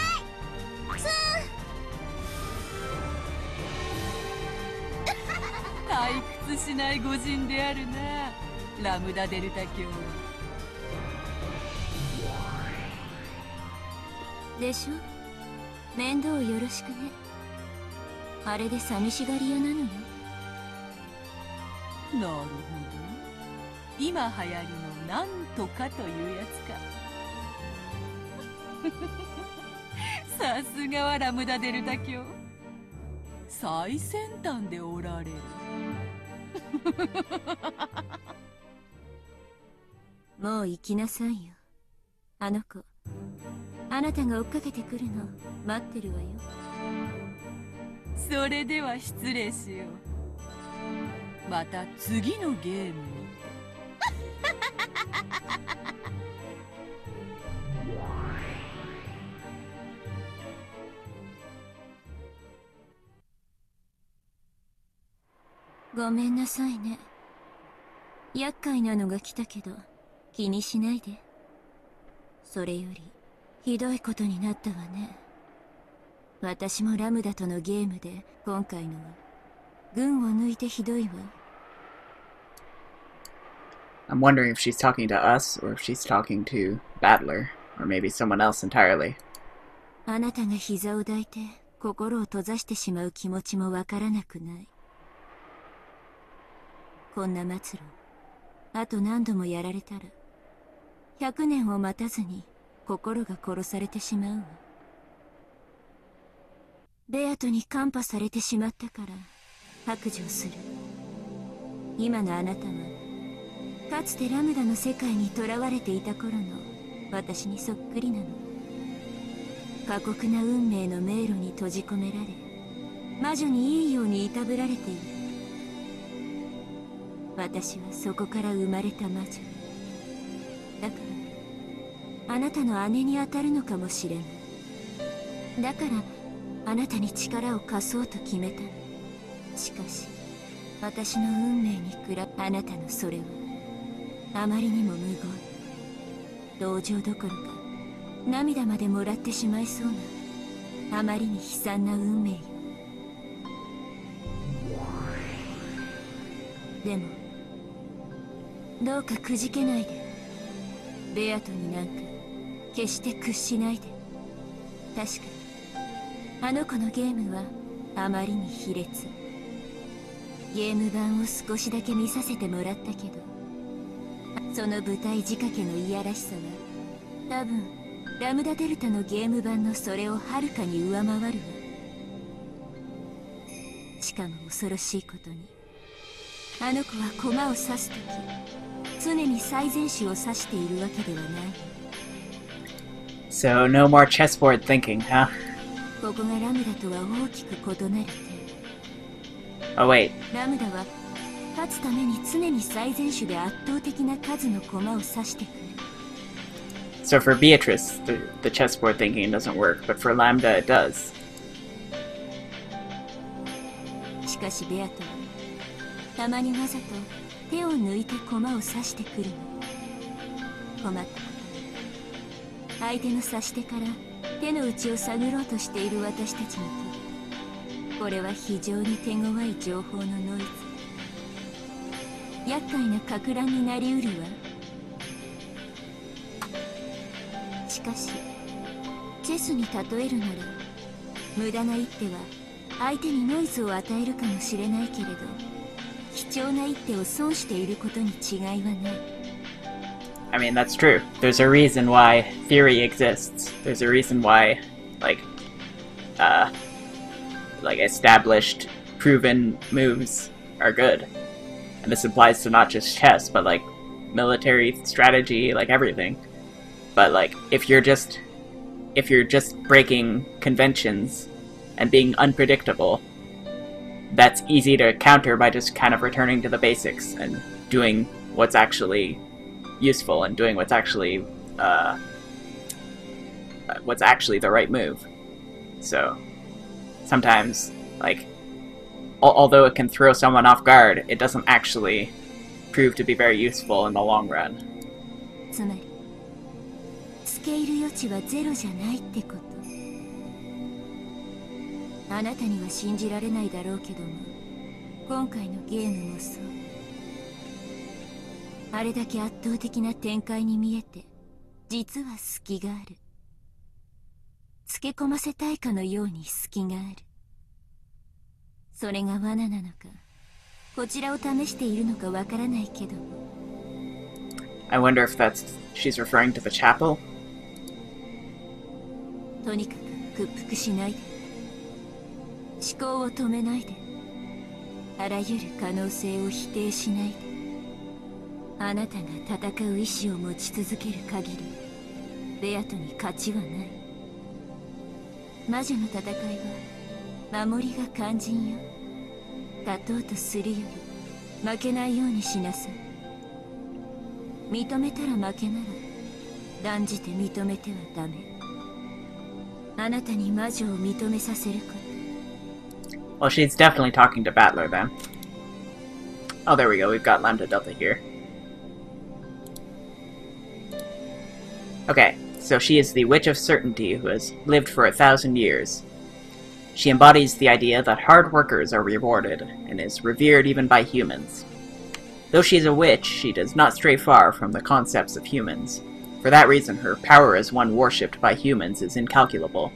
退屈しない御人であるな、ラムダデルタ教は。でしょ。面倒よろしくね。あれで寂しがり屋なのよ。なるほど、今流行りのなんとかというやつか。さすがはラムダデルタ教、最先端でおられる。もう行きなさいよ。あの子、あなたが追っかけてくるの待ってるわよ。それでは失礼しよう。また次のゲームに。ごめんなさいね。厄介なのが来たけど気にしないで。それよりひどいことになったわね。私もラムダとのゲームで今回のは群を抜いてひどいわ。I'm wondering if she's talking to us or if she's talking to Battler, or maybe someone else entirely. あなたが膝を抱いて心を閉ざしてしまう気持ちもわからなくない。こんな末路あと何度もやられたら100年を待たずに心が殺されてしまうわ。ベアトにカンパされてしまったから白状する。今のあなたはかつてラムダの世界に囚われていた頃の私にそっくりなの。過酷な運命の迷路に閉じ込められ、魔女にいいようにいたぶられている。私はそこから生まれた魔女だから、あなたの姉に当たるのかもしれない。だからあなたに力を貸そうと決めた。しかし私の運命にあなたのそれはあまりにも無言。同情どころか涙までもらってしまいそうな、あまりに悲惨な運命よ。でもどうかくじけないで。ベアトになんか決して屈しないで。確かにあの子のゲームはあまりに卑劣。ゲーム版を少しだけ見させてもらったけど、その舞台仕掛けのいやらしさは多分ラムダデルタのゲーム版のそれをはるかに上回るわ。しかも恐ろしいことに、あの子は駒を指すとき常に最善手を指しているわけではない。 So no more chessboard thinking, huh? ここがラムダとは大きく異なる点。 Oh wait, ラムダは勝つために常に最善手で圧倒的な数の駒を指してくる。 so for Beatrice, the chessboard thinking doesn't work, but for Lambda it does. しかしベアトはたまにわざと手を抜いて駒を指してくるの。困ったことに、相手の指し手から手の内を探ろうとしている私たちにとってこれは非常に手強い情報のノイズ。厄介なか乱になりうるわ。しかしチェスに例えるなら、無駄な一手は相手にノイズを与えるかもしれないけれど、貴重な一手を損していることに違いはない。 I mean, that's true. There's a reason why theory exists. There's a reason why, like established, proven moves are good. And this applies to not just chess, but like military strategy, like everything. But like, if you're just breaking conventions and being unpredictable, that's easy to counter by just kind of returning to the basics and doing what's actually useful and doing what's actually the right move. So sometimes, like, although it can throw someone off guard, it doesn't actually prove to be very useful in the long run. つまりスケール余地はゼロじゃないってこと。あなたには信じられないだろうけども、今回のゲームもそう。あれだけ圧倒的な展開に見えて、実は隙がある。つけ込ませたいかのように隙がある。それが罠なのか、こちらを試しているのかわからないけども。I wonder if she's referring to the chapel? とにかく屈服しないで。思考を止めないで。あらゆる可能性を否定しないで。あなたが戦う意志を持ち続ける限り、ベアトに勝ちはない。魔女の戦いは守りが肝心よ。勝とうとするより負けないようにしなさい。認めたら負けなら断じて認めてはダメ。あなたに魔女を認めさせること。 Well, she's definitely talking to Battler then. Oh, there we go. We've got Lambda Delta here. Okay, so she is the Witch of Certainty who has lived for 1,000 years. She embodies the idea that hard workers are rewarded, and is revered even by humans. Though she is a witch, she does not stray far from the concepts of humans. For that reason, her power as one worshipped by humans is incalculable.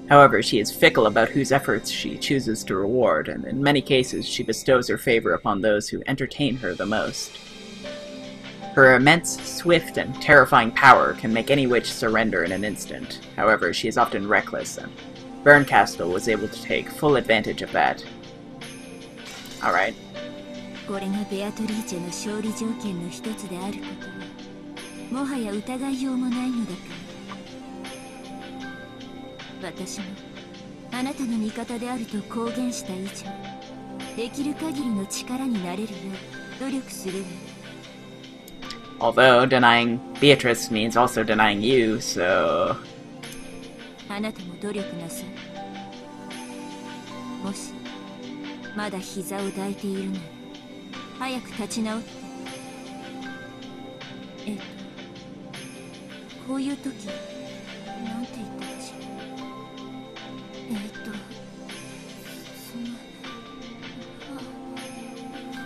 However, she is fickle about whose efforts she chooses to reward, and in many cases she bestows her favor upon those who entertain her the most. Her immense, swift, and terrifying power can make any witch surrender in an instant. However, she is often reckless, and Bernkastel was able to take full advantage of that. Alright. これがベアトリーチェの勝利条件の一つであることはもはや疑いようもないのだから私もあなたの味方であると公言した以上できる限りの力になれるよう努力するわ。 Although denying Beatrice means also denying you, so... あなたも努力なさい。もしまだ膝を抱いているなら早く立ち直って。こういう時なんて言ったかしら。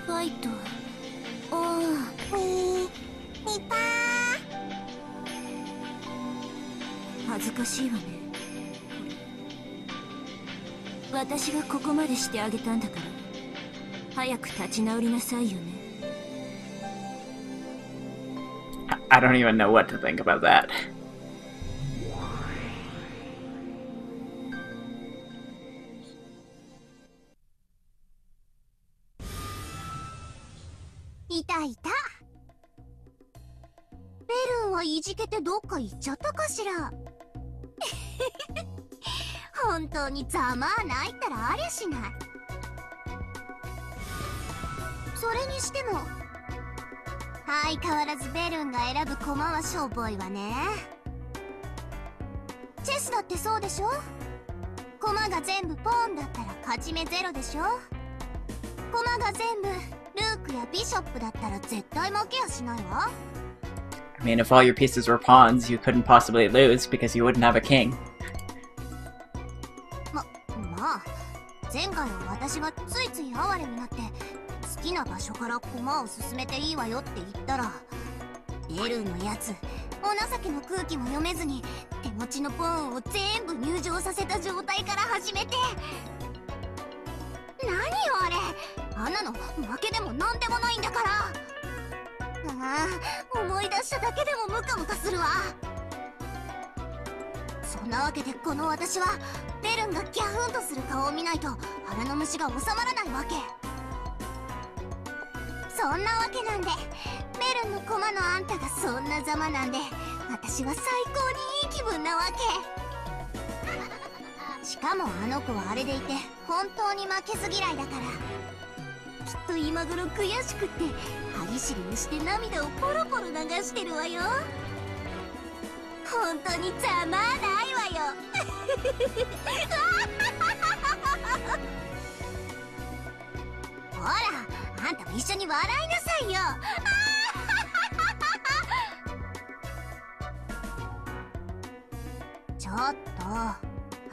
ファイト。おーみぱー。恥ずかしいわね。私がここまでしてあげたんだから早く立ち直りなさいよね。I don't even know what to think about that. いたいた。ベルンはいじけてどっか行っちゃったかしら。本当にざまあないったらありゃしない。それにしても相変わらずベルンが選ぶ駒はしょぼいわね。チェスだってそうでしょ。駒が全部ポーンだったら勝ち目0でしょ。駒が全部ルークやビショップだったら絶対負けやしないわ。I mean, if all your pieces were pawns, you couldn't possibly lose because you wouldn't have a king. まあ前回は私がついつい哀れになって好きな場所から駒を進めていいわよって言ったら、ベルンのやつお情けの空気も読めずに手持ちのポーンを全部入場させた状態から始めて。何よあれ、あんなの負けでもなんでもないんだから。ああ、思い出しただけでもムカムカするわ。そんなわけでこの私はベルンがギャフンとする顔を見ないと腹の虫が収まらないわけ。そんなわけなんでベルンの駒のあんたがそんなざまなんで私は最高にいい気分なわけ。しかもあの子はあれでいて本当に負けず嫌いだから、きっと今頃悔しくって歯ぎしりをして涙をポロポロ流してるわよ。本当にざまあないわよ。ほらあんたも一緒に笑いなさいよ。ちょっと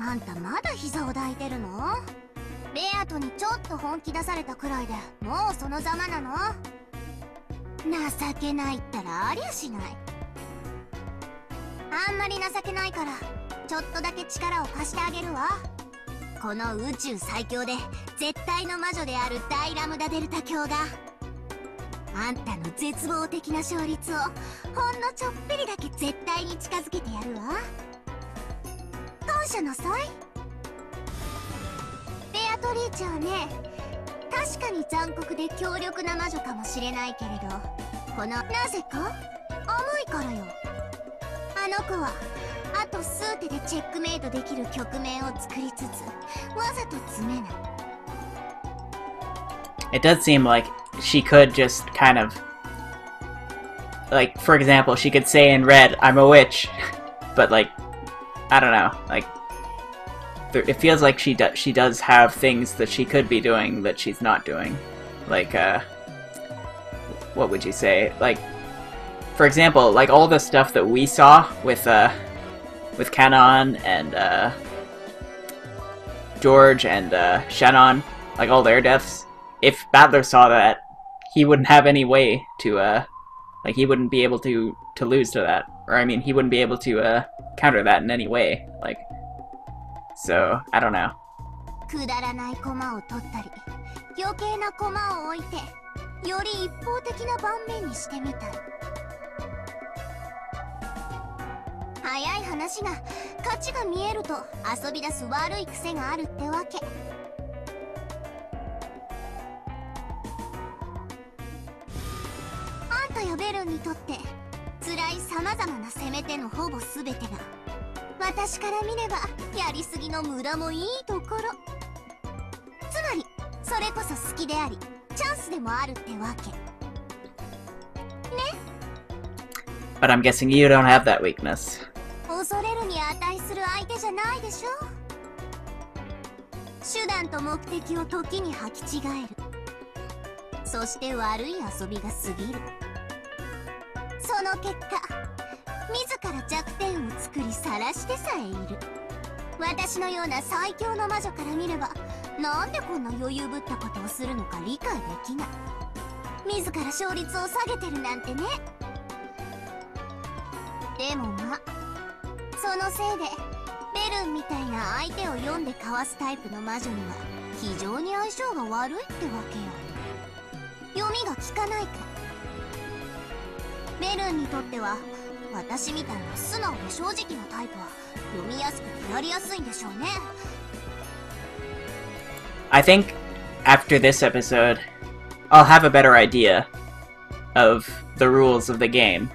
あんたまだ膝を抱いてるの？ベアトにちょっと本気出されたくらいでもうそのざまなの？情けないったらありゃしない。あんまり情けないからちょっとだけ力を貸してあげるわ。この宇宙最強で絶対の魔女である大ラムダデルタ卿があんたの絶望的な勝率をほんのちょっぴりだけ絶対に近づけてやるわ。感謝なさい。ベアトリーチェはね、確かに残酷で強力な魔女かもしれないけれど、このなぜか甘いからよ。あの子はあと数手でチェックメイトできる局面を作りつつわざと詰めない。 It does seem like she could just kind of... Like, for example, she could say in red, I'm a witch, but like, I don't know, like, it feels like she does have things that she could be doing that she's not doing. Like, what would you say? Like, for example, like all the stuff that we saw with Canon and George and Shannon, like all their deaths. If Battler saw that, he wouldn't have any way to like he wouldn't be able to lose to that, or I mean, he wouldn't be able to counter that in any way. Like, so I don't know. くだらない駒を取ったり余計な駒を置いてより一方的な盤面にしてみたい。早い話が勝ちが見えると遊び出す悪い癖があるってわけ。あんたやベルンにとって辛いさまざまな攻め手のほぼ全てが私から見ればやりすぎの無駄もいいところ。つまりそれこそ好きでありチャンスでもあるってわけね。 But I'm guessing you don't have that weakness. 恐れるに値する相手じゃないでしょ。手段と目的を時に履き違える。そして悪い遊びが過ぎる。その結果自ら弱点を作り晒してさえいる。私のような最強の魔女から見ればなんでこんな余裕ぶったことをするのか理解できない。自ら勝率を下げてるなんてね。でもまあそのせいでベルンみたいな相手を読んでかわすタイプの魔女には非常に相性が悪いってわけよ。読みが効かないか。ベルンにとっては私みたいな素直で正直なタイプは読みやすくてやりやすいんでしょうね。I think after this episode, I'll have a better idea of the rules of the game.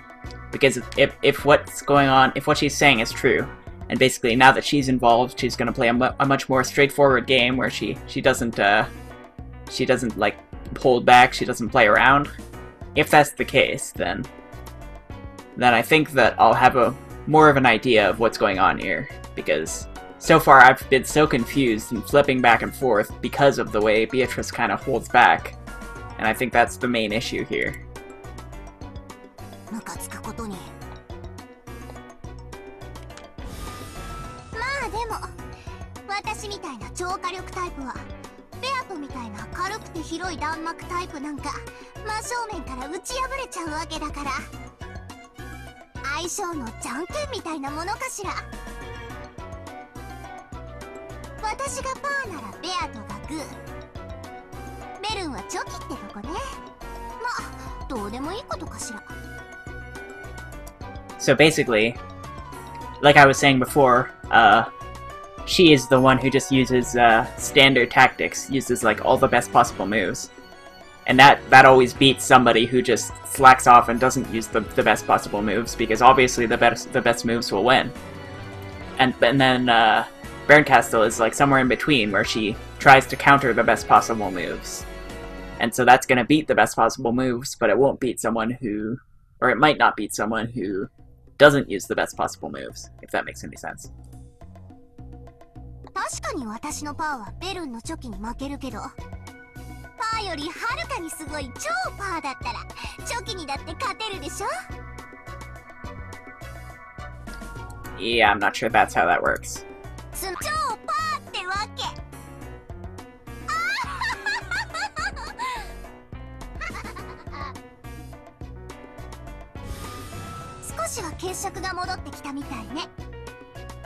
Because if what's going on, if what she's saying is true, and basically now that she's involved, she's going to play a much more straightforward game where she doesn't like hold back, she doesn't play around. If that's the case, then I think that I'll have more of an idea of what's going on here. Because so far I've been so confused and flipping back and forth because of the way Beatrice kind of holds back, and I think that's the main issue here. ムカつくことに。まあでも私みたいな超火力タイプはベアトみたいな軽くて広い弾幕タイプなんか真正面から打ち破れちゃうわけだから、相性のじゃんけんみたいなものかしら。私がパーならベアトがグー、ベルンはチョキってとこね。まあどうでもいいことかしら。So basically, like I was saying before, she is the one who just uses standard tactics, uses like all the best possible moves. And that always beats somebody who just slacks off and doesn't use the best possible moves, because obviously the best moves will win. And then Bernkastel is like somewhere in between, where she tries to counter the best possible moves. And so that's gonna beat the best possible moves, but it won't beat someone who... or it might not beat someone who doesn't use the best possible moves, if that makes any sense. 確かに私のパーはベルンのチョキに負けるけど、パーよりはるかにすごい超パーだったらチョキにだって勝てるでしょ。 Yeah, I'm not sure that's how that works. 超パーってわけ。少しは血色が戻ってきたみたいね。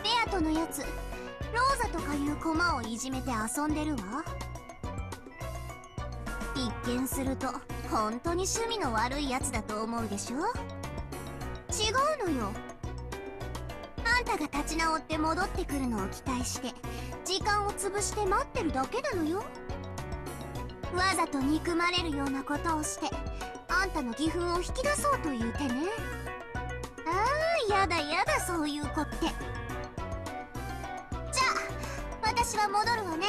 ベアトのやつローザとかいう駒をいじめて遊んでるわ。一見すると本当に趣味の悪いやつだと思うでしょ。違うのよ。あんたが立ち直って戻ってくるのを期待して時間を潰して待ってるだけなのよ。わざと憎まれるようなことをしてあんたの義憤を引き出そうという手ね。ああ、やだやだ、そういう子って。じゃあ私は戻るわね。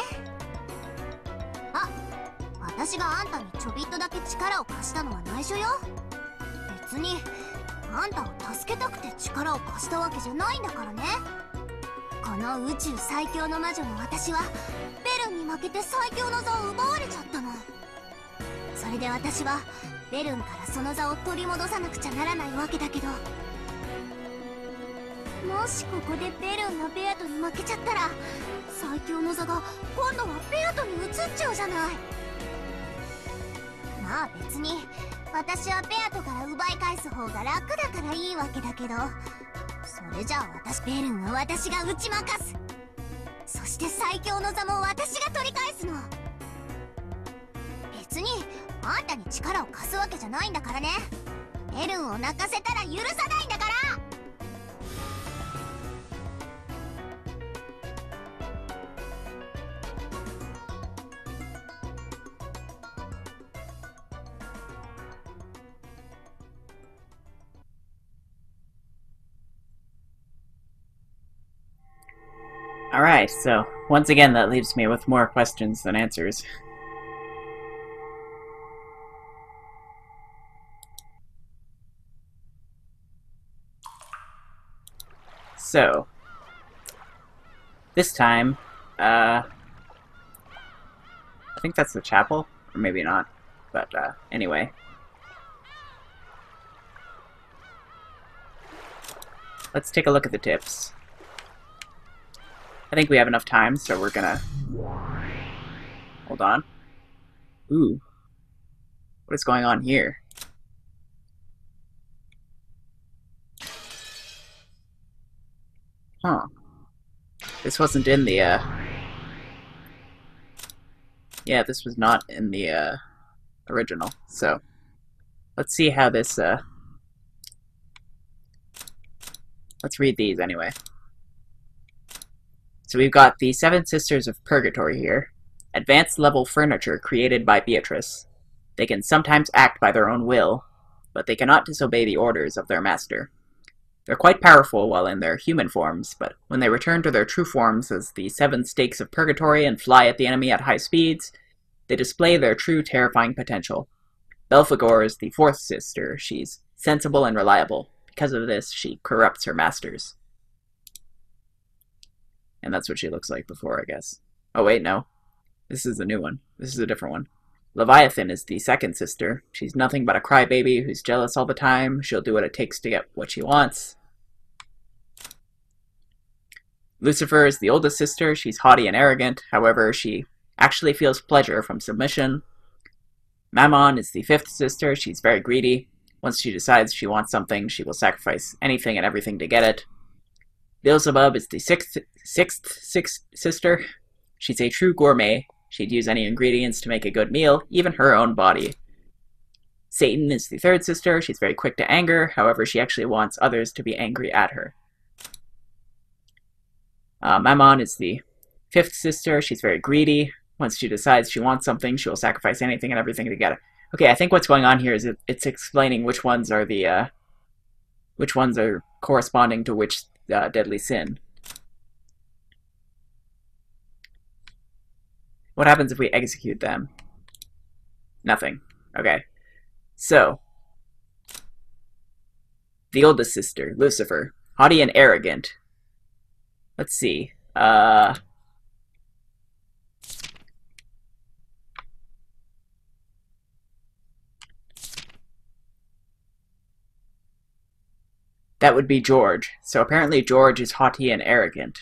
あ、私があんたにちょびっとだけ力を貸したのは内緒よ。別にあんたを助けたくて力を貸したわけじゃないんだからね。この宇宙最強の魔女の私はベルンに負けて最強の座を奪われちゃったの。それで私はベルンからその座を取り戻さなくちゃならないわけだけど、もしここでベルンがベアトに負けちゃったら最強の座が今度はベアトに移っちゃうじゃない。まあ別に私はベアトから奪い返す方が楽だからいいわけだけど、それじゃあベルンは私が打ち負かす。そして最強の座も私が取り返すの。別にあんたに力を貸すわけじゃないんだからね。エルンを泣かせたら許さないんだから。Alright, so once again that leaves me with more questions than answers. So, this time, I think that's the chapel, or maybe not, but anyway. Let's take a look at the tips. I think we have enough time, so we're gonna... Hold on. Ooh. What is going on here? Huh. This wasn't in the, Yeah, this was not in the, original, so... Let's see how this, Let's read these anyway. So we've got the Seven Sisters of Purgatory here. Advanced level furniture created by Beatrice. They can sometimes act by their own will, but they cannot disobey the orders of their master. They're quite powerful while in their human forms, but when they return to their true forms as the Seven Stakes of Purgatory and fly at the enemy at high speeds, they display their true terrifying potential. Belphegor is the fourth sister. She's sensible and reliable. Because of this, she corrupts her masters. And that's what she looks like before, I guess. Oh wait, no. This is a new one. This is a different one. Leviathan is the second sister. She's nothing but a crybaby who's jealous all the time. She'll do what it takes to get what she wants. Lucifer is the oldest sister. She's haughty and arrogant. However, she actually feels pleasure from submission. Mammon is the fifth sister. She's very greedy. Once she decides she wants something, she will sacrifice anything and everything to get it. Beelzebub is the sixth sister. She's a true gourmet. She'd use any ingredients to make a good meal, even her own body. Satan is the third sister. She's very quick to anger. However, she actually wants others to be angry at her. Mammon is the fifth sister. She's very greedy. Once she decides she wants something, she will sacrifice anything and everything to get it. Okay, I think what's going on here is it's explaining which ones are the, which ones are corresponding to which deadly sin. What happens if we execute them? Nothing. Okay. So, the oldest sister, Lucifer. Haughty and arrogant. Let's see. That would be George. So apparently George is haughty and arrogant.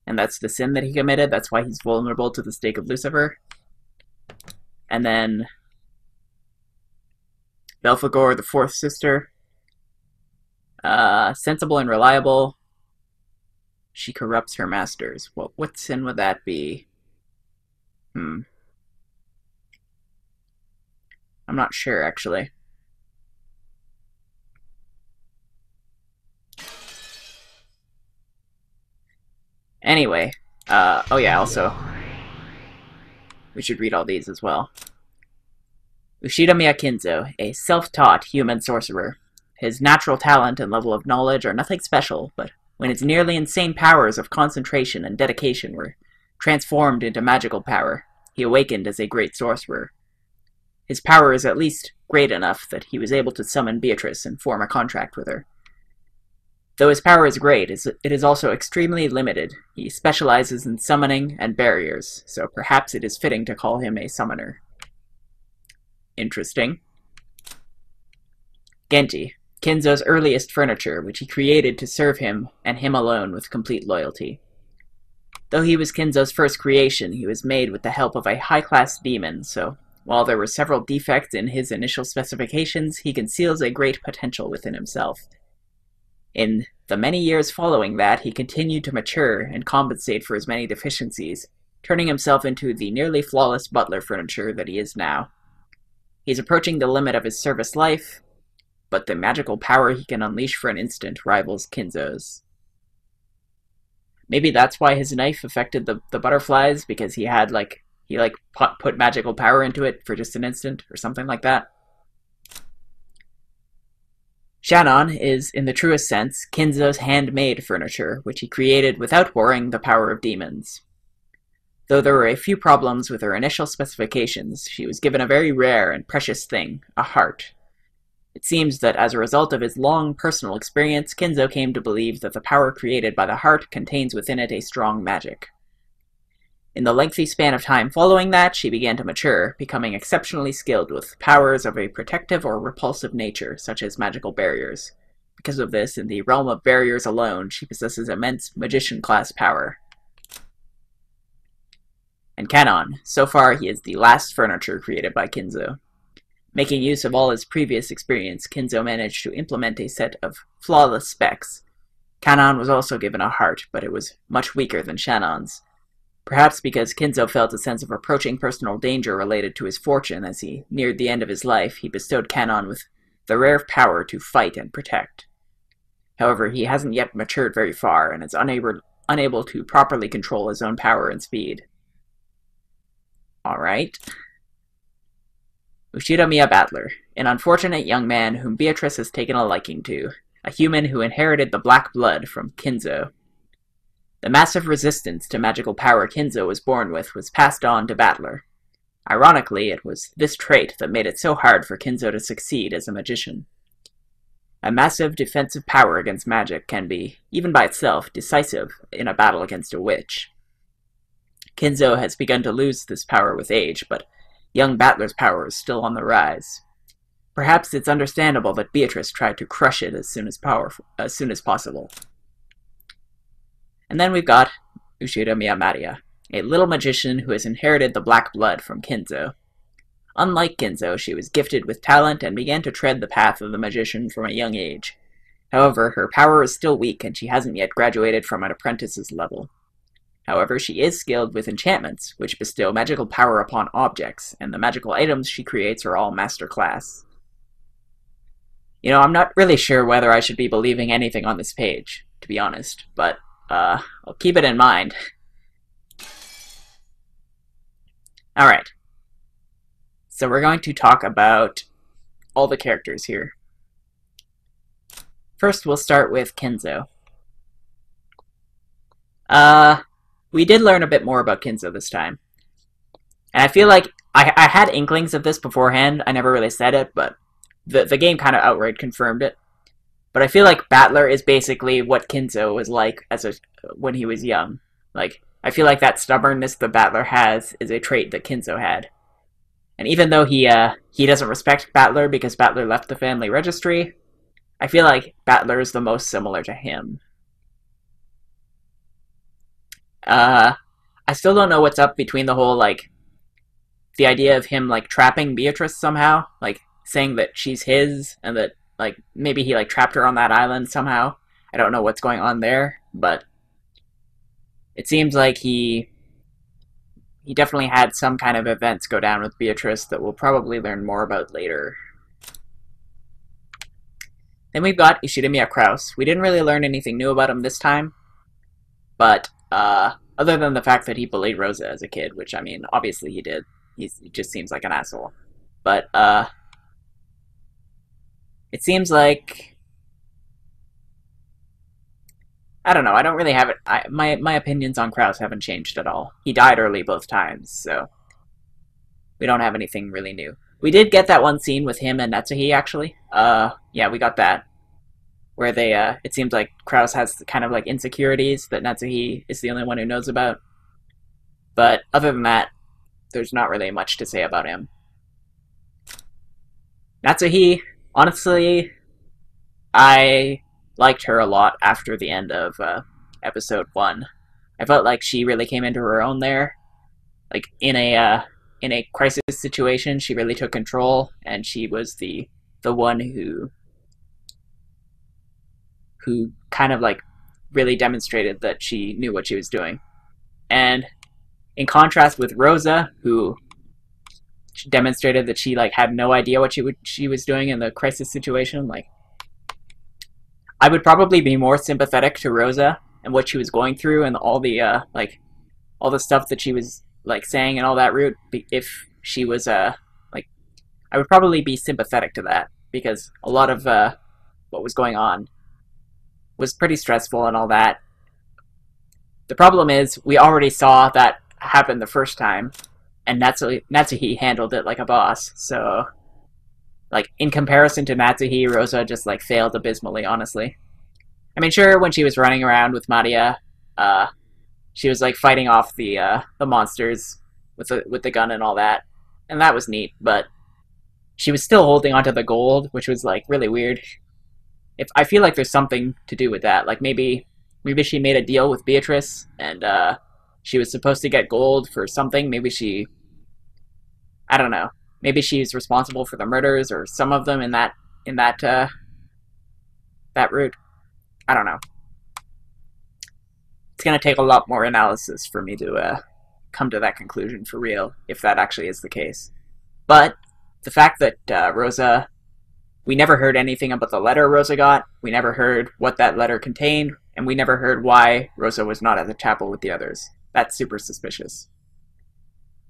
And that's the sin that he committed. That's why he's vulnerable to the stake of Lucifer. And then Belphegor, the fourth sister. Sensible and reliable. She corrupts her masters. Well, what sin would that be? I'm not sure, actually. Anyway, oh yeah, also, we should read all these as well. Ushida Miyakinzo, a self-taught human sorcerer. His natural talent and level of knowledge are nothing special, but when his nearly insane powers of concentration and dedication were transformed into magical power, he awakened as a great sorcerer. His power is at least great enough that he was able to summon Beatrice and form a contract with her. Though his power is great, it is also extremely limited. He specializes in summoning and barriers, so perhaps it is fitting to call him a summoner. Interesting. Genji, Kinzo's earliest furniture, which he created to serve him, and him alone, with complete loyalty. Though he was Kinzo's first creation, he was made with the help of a high-class demon, so while there were several defects in his initial specifications, he conceals a great potential within himself. In the many years following that, he continued to mature and compensate for his many deficiencies, turning himself into the nearly flawless butler furniture that he is now. He's approaching the limit of his service life, but the magical power he can unleash for an instant rivals Kinzo's. Maybe that's why his knife affected the butterflies, because he had put magical power into it for just an instant, or something like that. Shannon is, in the truest sense, Kinzo's handmade furniture, which he created without worrying the power of demons. Though there were a few problems with her initial specifications, she was given a very rare and precious thing, a heart. It seems that as a result of his long personal experience, Kinzo came to believe that the power created by the heart contains within it a strong magic. In the lengthy span of time following that, she began to mature, becoming exceptionally skilled with powers of a protective or repulsive nature, such as magical barriers. Because of this, in the realm of barriers alone, she possesses immense magician-class power. And Kanon, so far he is the last furniture created by Kinzo. Making use of all his previous experience, Kinzo managed to implement a set of flawless specs. Kanon was also given a heart, but it was much weaker than Shannon's. Perhaps because Kinzo felt a sense of approaching personal danger related to his fortune as he neared the end of his life, he bestowed Kanon with the rare power to fight and protect. However, he hasn't yet matured very far, and is unable to properly control his own power and speed. Alright. Ushidamiya Battler, an unfortunate young man whom Beatrice has taken a liking to, a human who inherited the black blood from Kinzo. The massive resistance to magical power Kinzo was born with was passed on to Battler. Ironically, it was this trait that made it so hard for Kinzo to succeed as a magician. A massive defensive power against magic can be, even by itself, decisive in a battle against a witch. Kinzo has begun to lose this power with age, but young Battler's power is still on the rise. Perhaps it's understandable that Beatrice tried to crush it as soon as possible. And then we've got Ushida Miyamariya, a little magician who has inherited the black blood from Kinzo. Unlike Kinzo, she was gifted with talent and began to tread the path of the magician from a young age. However, her power is still weak and she hasn't yet graduated from an apprentice's level. However, she is skilled with enchantments, which bestow magical power upon objects, and the magical items she creates are all master class. You know, I'm not really sure whether I should be believing anything on this page, to be honest, but I'll keep it in mind. Alright. So we're going to talk about all the characters here. First, we'll start with Kinzo. We did learn a bit more about Kinzo this time. And I feel like I had inklings of this beforehand. I never really said it, but the game kind of outright confirmed it. But I feel like Battler is basically what Kinzo was like when he was young. Like, I feel like that stubbornness that Battler has is a trait that Kinzo had. And even though he doesn't respect Battler because Battler left the family registry, I feel like Battler is the most similar to him. I still don't know what's up between the whole, the idea of him, trapping Beatrice somehow, saying that she's his, and that, maybe he, trapped her on that island somehow. I don't know what's going on there, but it seems like he definitely had some kind of events go down with Beatrice that we'll probably learn more about later. Then we've got Ishidamiya Kraus. We didn't really learn anything new about him this time, but, other than the fact that he bullied Rosa as a kid, which, I mean, obviously he did. He just seems like an asshole. But, it seems like... I don't know, I don't really have it... My opinions on Kraus haven't changed at all. He died early both times, so... we don't have anything really new. We did get that one scene with him and Natsuhi, actually. Yeah, we got that. Where they, it seems like Kraus has kind of, insecurities that Natsuhi is the only one who knows about. But other than that, there's not really much to say about him. Natsuhi, honestly, I liked her a lot after the end of episode 1. I felt like she really came into her own there. In a crisis situation, she really took control, and she was the one who kind of really demonstrated that she knew what she was doing. And in contrast with Rosa, who she demonstrated that she like had no idea what she was doing in the crisis situation. Like, I would probably be more sympathetic to Rosa and what she was going through and all the like all the stuff that she was like saying and all that route if she was like, I would probably be sympathetic to that because a lot of what was going on was pretty stressful and all that. The problem is we already saw that happen the first time, and Natsuhi handled it like a boss. So, like, in comparison to Natsuhi, Rosa just like failed abysmally, honestly. I mean, sure, when she was running around with Maria, she was like fighting off the monsters with the gun and all that, and that was neat. But she was still holding onto the gold, which was like really weird. If I feel like there's something to do with that, like maybe she made a deal with Beatrice and she was supposed to get gold for something. Maybe I don't know. Maybe she's responsible for the murders or some of them in that route. I don't know. It's gonna take a lot more analysis for me to come to that conclusion for real, if that actually is the case. But the fact that Rosa, we never heard anything about the letter Rosa got. We never heard what that letter contained, and we never heard why Rosa was not at the chapel with the others. That's super suspicious.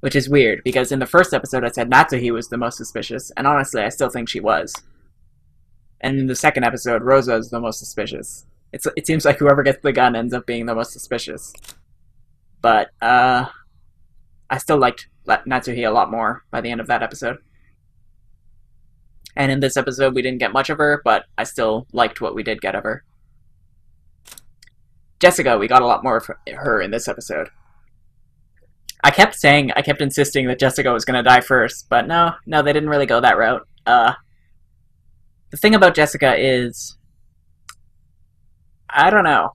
Which is weird, because in the first episode I said Natsuhi was the most suspicious, and honestly I still think she was. And in the second episode, Rosa is the most suspicious. It seems like whoever gets the gun ends up being the most suspicious. But, I still liked Natsuhi a lot more by the end of that episode. And in this episode we didn't get much of her, but I still liked what we did get of her. Jessica, we got a lot more of her in this episode. I kept insisting that Jessica was going to die first, but no, they didn't really go that route. The thing about Jessica is, I don't know.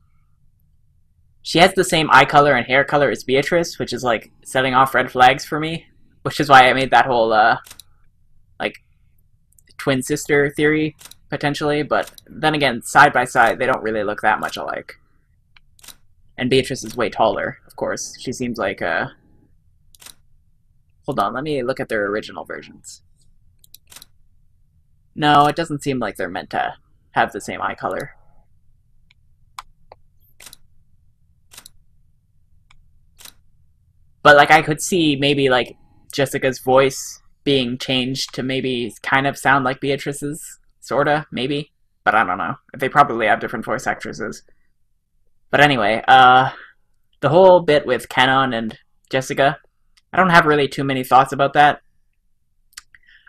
She has the same eye color and hair color as Beatrice, which is like setting off red flags for me, which is why I made that whole like twin sister theory potentially. But then again, side by side, they don't really look that much alike. And Beatrice is way taller, of course. She seems like hold on, let me look at their original versions. No, it doesn't seem like they're meant to have the same eye color. But like I could see maybe like Jessica's voice being changed to maybe kind of sound like Beatrice's, sorta, maybe. But I don't know. They probably have different voice actresses. But anyway, the whole bit with Kenon and Jessica, I don't have really too many thoughts about that.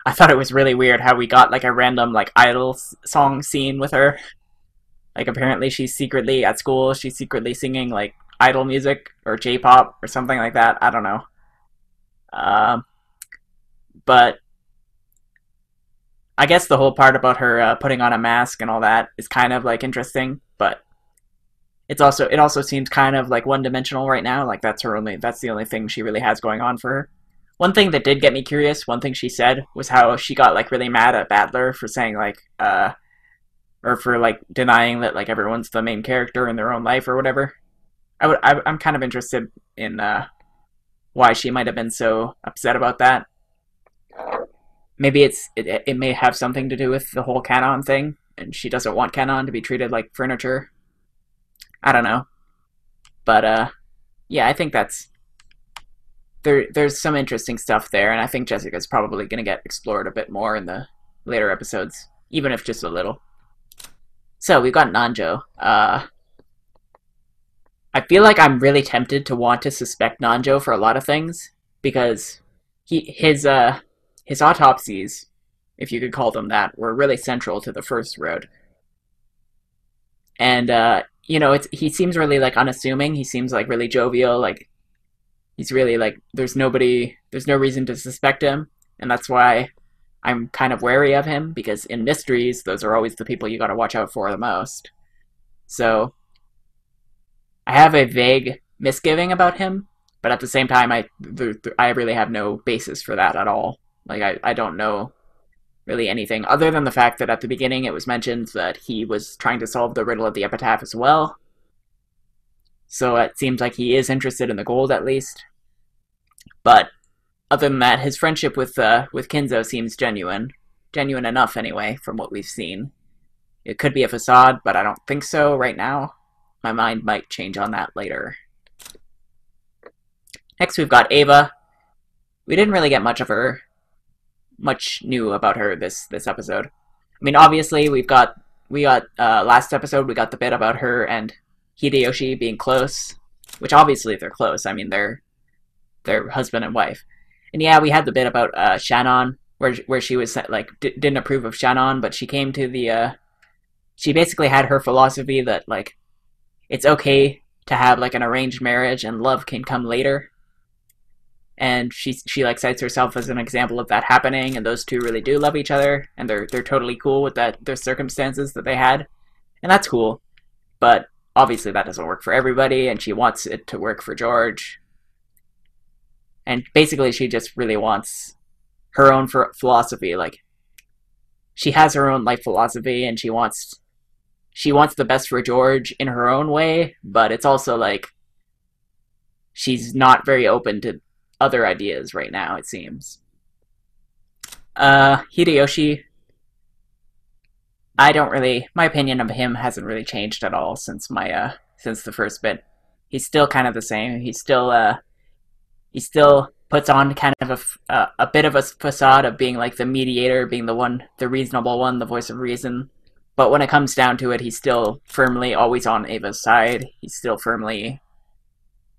I thought it was really weird how we got like a random like idol song scene with her. Like apparently she's secretly at school, she's secretly singing like idol music or J-pop or something like that. I don't know. But I guess the whole part about her putting on a mask and all that is kind of like interesting, but it also seems kind of like one-dimensional right now. Like that's the only thing she really has going on for her. One thing that did get me curious, one thing she said, was how she got like really mad at Battler for saying like or for like denying that like everyone's the main character in their own life or whatever. I'm kind of interested in why she might have been so upset about that. Maybe it may have something to do with the whole Kenon thing, and she doesn't want Kenon to be treated like furniture. I don't know. But yeah, I think there's some interesting stuff there, and I think Jessica's probably going to get explored a bit more in the later episodes, even if just a little. So, we've got Nanjo. I feel like I'm really tempted to want to suspect Nanjo for a lot of things, because his autopsies, if you could call them that, were really central to the first road. And, you know, he seems really, like, unassuming. He seems, like, really jovial, like, he's really, like, there's no reason to suspect him, and that's why I'm kind of wary of him, because in mysteries, those are always the people you gotta watch out for the most. So, I have a vague misgiving about him, but at the same time, I really have no basis for that at all. Like, I don't know really anything, other than the fact that at the beginning it was mentioned that he was trying to solve the riddle of the epitaph as well. So it seems like he is interested in the gold, at least. But other than that, his friendship with Kinzo seems genuine enough anyway, from what we've seen. It could be a facade, but I don't think so right now. My mind might change on that later. Next, we've got Ava. We didn't really get much of her, much new about her this episode. I mean, obviously, we got last episode we got the bit about her and Hideyoshi being close, which obviously they're close. I mean, they're husband and wife. And yeah, we had the bit about Shannon, where she was like didn't approve of Shannon, but she came to the she basically had her philosophy that like it's okay to have like an arranged marriage and love can come later. And she like cites herself as an example of that happening, and those two really do love each other, and they're totally cool with that their circumstances that they had, and that's cool. But obviously that doesn't work for everybody, and she wants it to work for George. And basically she just really wants her own philosophy. Like she has her own life philosophy, and she wants the best for George in her own way, but it's also like she's not very open to other ideas right now, it seems. Hideyoshi, my opinion of him hasn't really changed at all since since the first bit. He's still kind of the same. He still puts on kind of a bit of a facade of being like the mediator, being the reasonable one, the voice of reason. But when it comes down to it, he's still firmly always on Ava's side. He's still firmly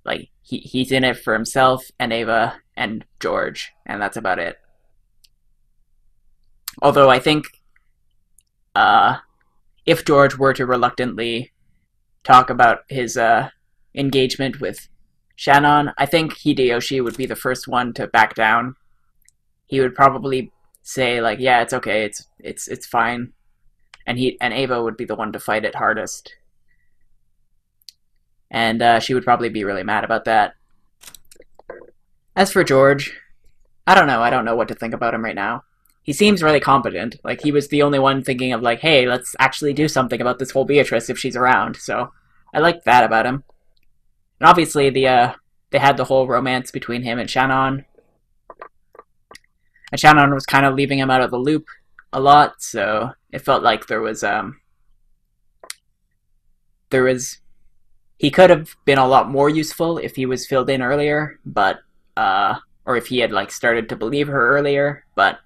like he's in it for himself and Ava and George, and that's about it. Although I think if George were to reluctantly talk about his engagement with Shannon, I think Hideyoshi would be the first one to back down. He would probably say like, yeah, it's okay, it's fine. And Ava would be the one to fight it hardest. And she would probably be really mad about that. As for George, I don't know what to think about him right now. He seems really competent. Like, he was the only one thinking of like, hey, let's actually do something about this whole Beatrice if she's around. So I like that about him. And obviously they had the whole romance between him and Shannon. And Shannon was kind of leaving him out of the loop a lot, so it felt like there was he could have been a lot more useful if he was filled in earlier, but or if he had like started to believe her earlier, but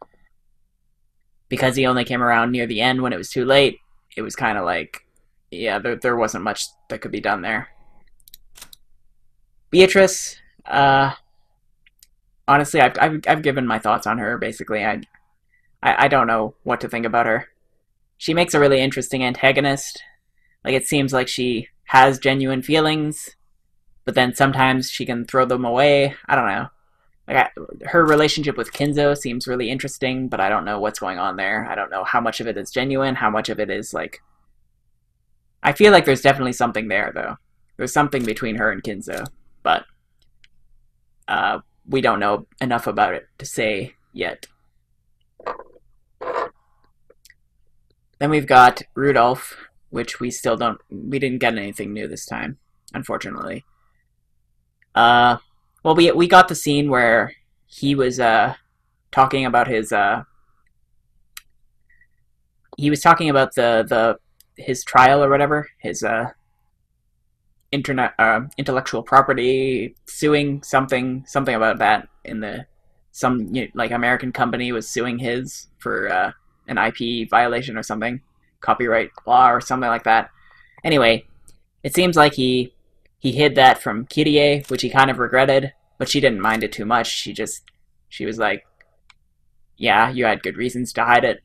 because he only came around near the end when it was too late, it was kind of like, yeah, there wasn't much that could be done there. Beatrice, honestly, I've given my thoughts on her. Basically, I don't know what to think about her. She makes a really interesting antagonist. Like, it seems like she has genuine feelings, but then sometimes she can throw them away. I don't know. Like, her relationship with Kinzo seems really interesting, but I don't know what's going on there. I don't know how much of it is genuine, how much of it is, like... I feel like there's definitely something there, though. There's something between her and Kinzo, but we don't know enough about it to say yet. Then we've got Rudolph, which we didn't get anything new this time, unfortunately. Well, we got the scene where he was talking about his his trial or whatever, his intellectual property, suing something about that some like American company was suing his for an IP violation or something, copyright law or something like that. Anyway, it seems like he hid that from Kirie, which he kind of regretted, but she didn't mind it too much. She was like, yeah, you had good reasons to hide it.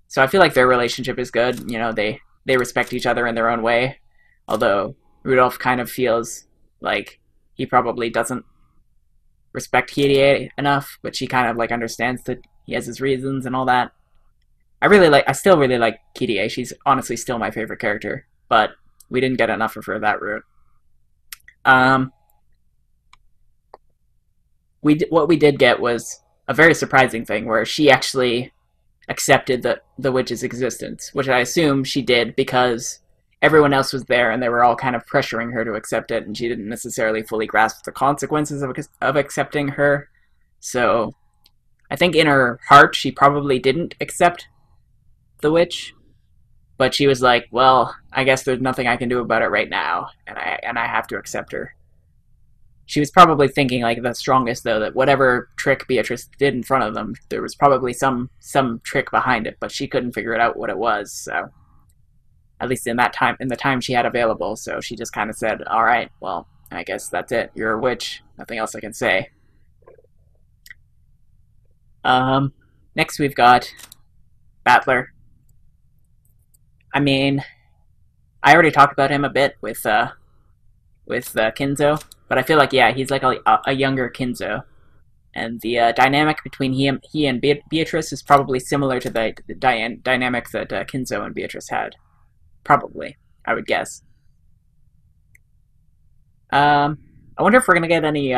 So I feel like their relationship is good. You know, they respect each other in their own way, although Rudolph kind of feels like he probably doesn't respect Kirie enough, but she kind of like understands that he has his reasons and all that. I still really like Kirie. She's honestly still my favorite character, but we didn't get enough of her that route. What we did get was a very surprising thing where she actually accepted the witch's existence, which I assume she did because everyone else was there and they were all kind of pressuring her to accept it, and she didn't necessarily fully grasp the consequences of accepting her. So I think in her heart she probably didn't accept the witch, but she was like, well, I guess there's nothing I can do about it right now, and I have to accept her. She was probably thinking like the strongest though, that whatever trick Beatrice did in front of them, there was probably some trick behind it, but she couldn't figure it out what it was. So at least in the time she had available, so she just kind of said, "All right, well, I guess that's it. You're a witch. Nothing else I can say." Next we've got Battler. I mean, I already talked about him a bit with Kinzo, but I feel like yeah, he's like a younger Kinzo, and the dynamic between he and Beatrice is probably similar to the dynamic that Kinzo and Beatrice had. Probably, I would guess. I wonder if we're gonna get any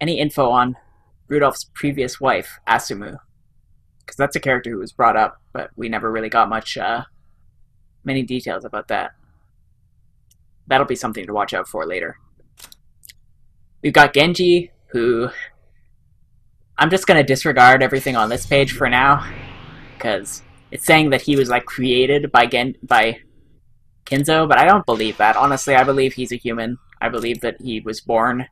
info on Rudolph's previous wife, Asumu, because that's a character who was brought up, but we never really got many details about that. That'll be something to watch out for later. We've got Genji, who I'm just gonna disregard everything on this page for now, because it's saying that he was like created by Kinzo, but I don't believe that. Honestly, I believe he's a human. I believe that he was born,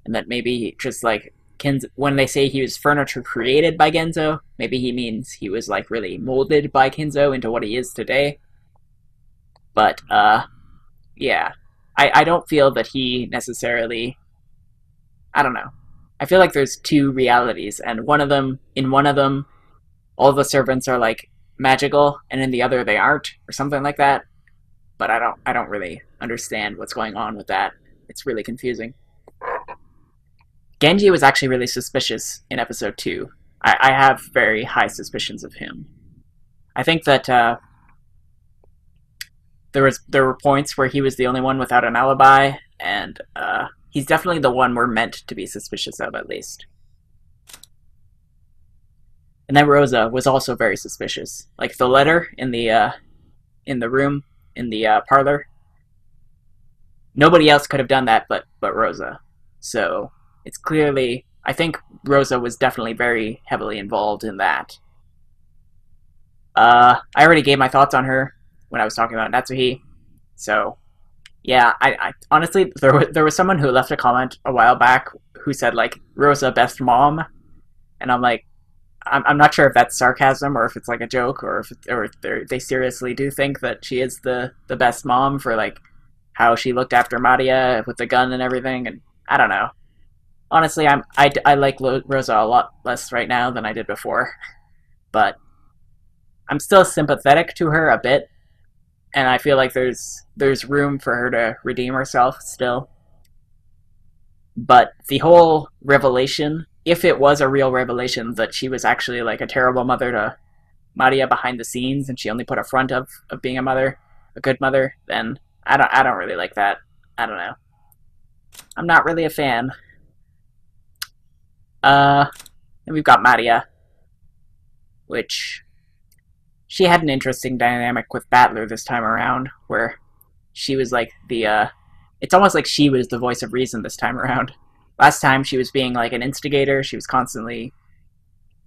and that maybe just like Kinzo, when they say he was furniture created by Genzo, maybe he means he was like really molded by Kinzo into what he is today. But yeah, I don't feel that he necessarily. I don't know. I feel like there's two realities, and in one of them, all the servants are like magical, and in the other they aren't, or something like that. But I don't really understand what's going on with that. It's really confusing. Genji was actually really suspicious in episode 2. I have very high suspicions of him. I think that there were points where he was the only one without an alibi, and he's definitely the one we're meant to be suspicious of, at least. And then Rosa was also very suspicious. Like the letter in the room, in the parlor. Nobody else could have done that but Rosa. So it's clearly, I think Rosa was definitely very heavily involved in that. I already gave my thoughts on her when I was talking about Natsuhi. So yeah, I honestly, there was someone who left a comment a while back who said like Rosa best mom, and I'm like, I'm not sure if that's sarcasm or if it's like a joke, or if they seriously do think that she is the best mom for like how she looked after Maria with the gun and everything. And I don't know. Honestly, I like Rosa a lot less right now than I did before, but I'm still sympathetic to her a bit, and I feel like there's room for her to redeem herself still. But the whole revelation, if it was a real revelation that she was actually like a terrible mother to Maria behind the scenes, and she only put a front of being a mother, a good mother, then I don't really like that. I don't know. I'm not really a fan. Then we've got Maria, which she had an interesting dynamic with Battler this time around, where she was like it's almost like she was the voice of reason this time around. Last time she was being like an instigator. She was constantly,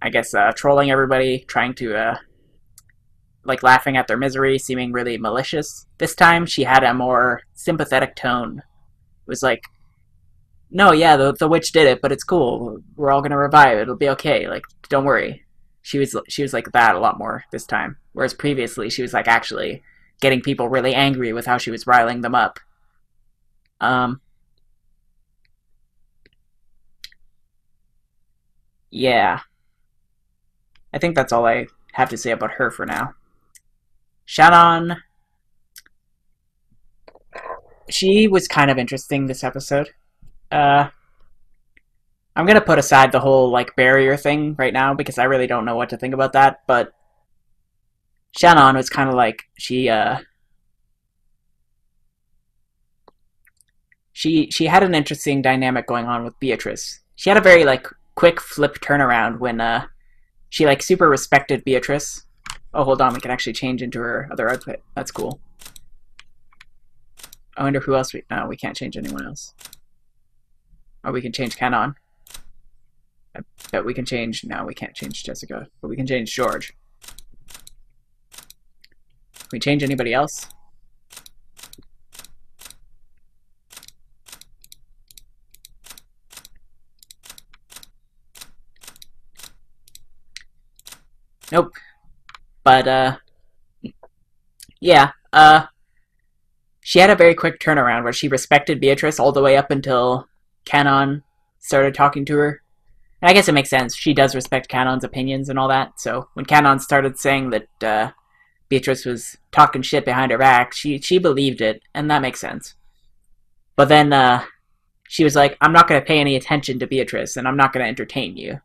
I guess, trolling everybody, trying to, like laughing at their misery, seeming really malicious. This time she had a more sympathetic tone. It was like, no, yeah, the witch did it, but it's cool. We're all gonna revive. It'll be okay. Like, don't worry. She was like that a lot more this time. Whereas previously she was like actually getting people really angry with how she was riling them up. Yeah. I think that's all I have to say about her for now. Shannon, she was kind of interesting this episode. I'm gonna put aside the whole like barrier thing right now because I really don't know what to think about that, but Shannon was kind of like she had an interesting dynamic going on with Beatrice. She had a very like quick flip turnaround when she like super respected Beatrice. Oh, hold on, we can actually change into her other outfit. That's cool. I wonder who else no, we can't change anyone else. Oh, we can change Canon. I bet we can change... No, we can't change Jessica, but we can change George. Can we change anybody else? Nope. But, yeah, she had a very quick turnaround where she respected Beatrice all the way up until Canon started talking to her. And I guess it makes sense. She does respect Canon's opinions and all that, so when Canon started saying that, Beatrice was talking shit behind her back, she believed it, and that makes sense. But then, she was like, I'm not going to pay any attention to Beatrice, and I'm not going to entertain you.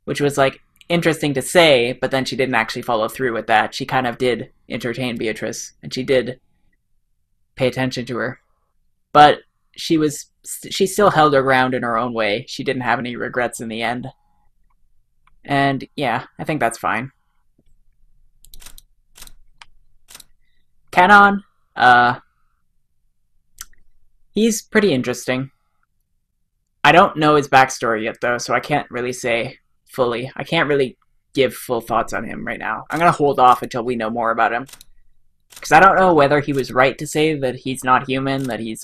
Which was, like, interesting to say, but then she didn't actually follow through with that. She kind of did entertain Beatrice, and she did pay attention to her. But she still held her ground in her own way. She didn't have any regrets in the end. And, yeah, I think that's fine. Canon, he's pretty interesting. I don't know his backstory yet, though, so I can't really say fully. I can't really give full thoughts on him right now. I'm gonna hold off until we know more about him. Because I don't know whether he was right to say that he's not human, that he's,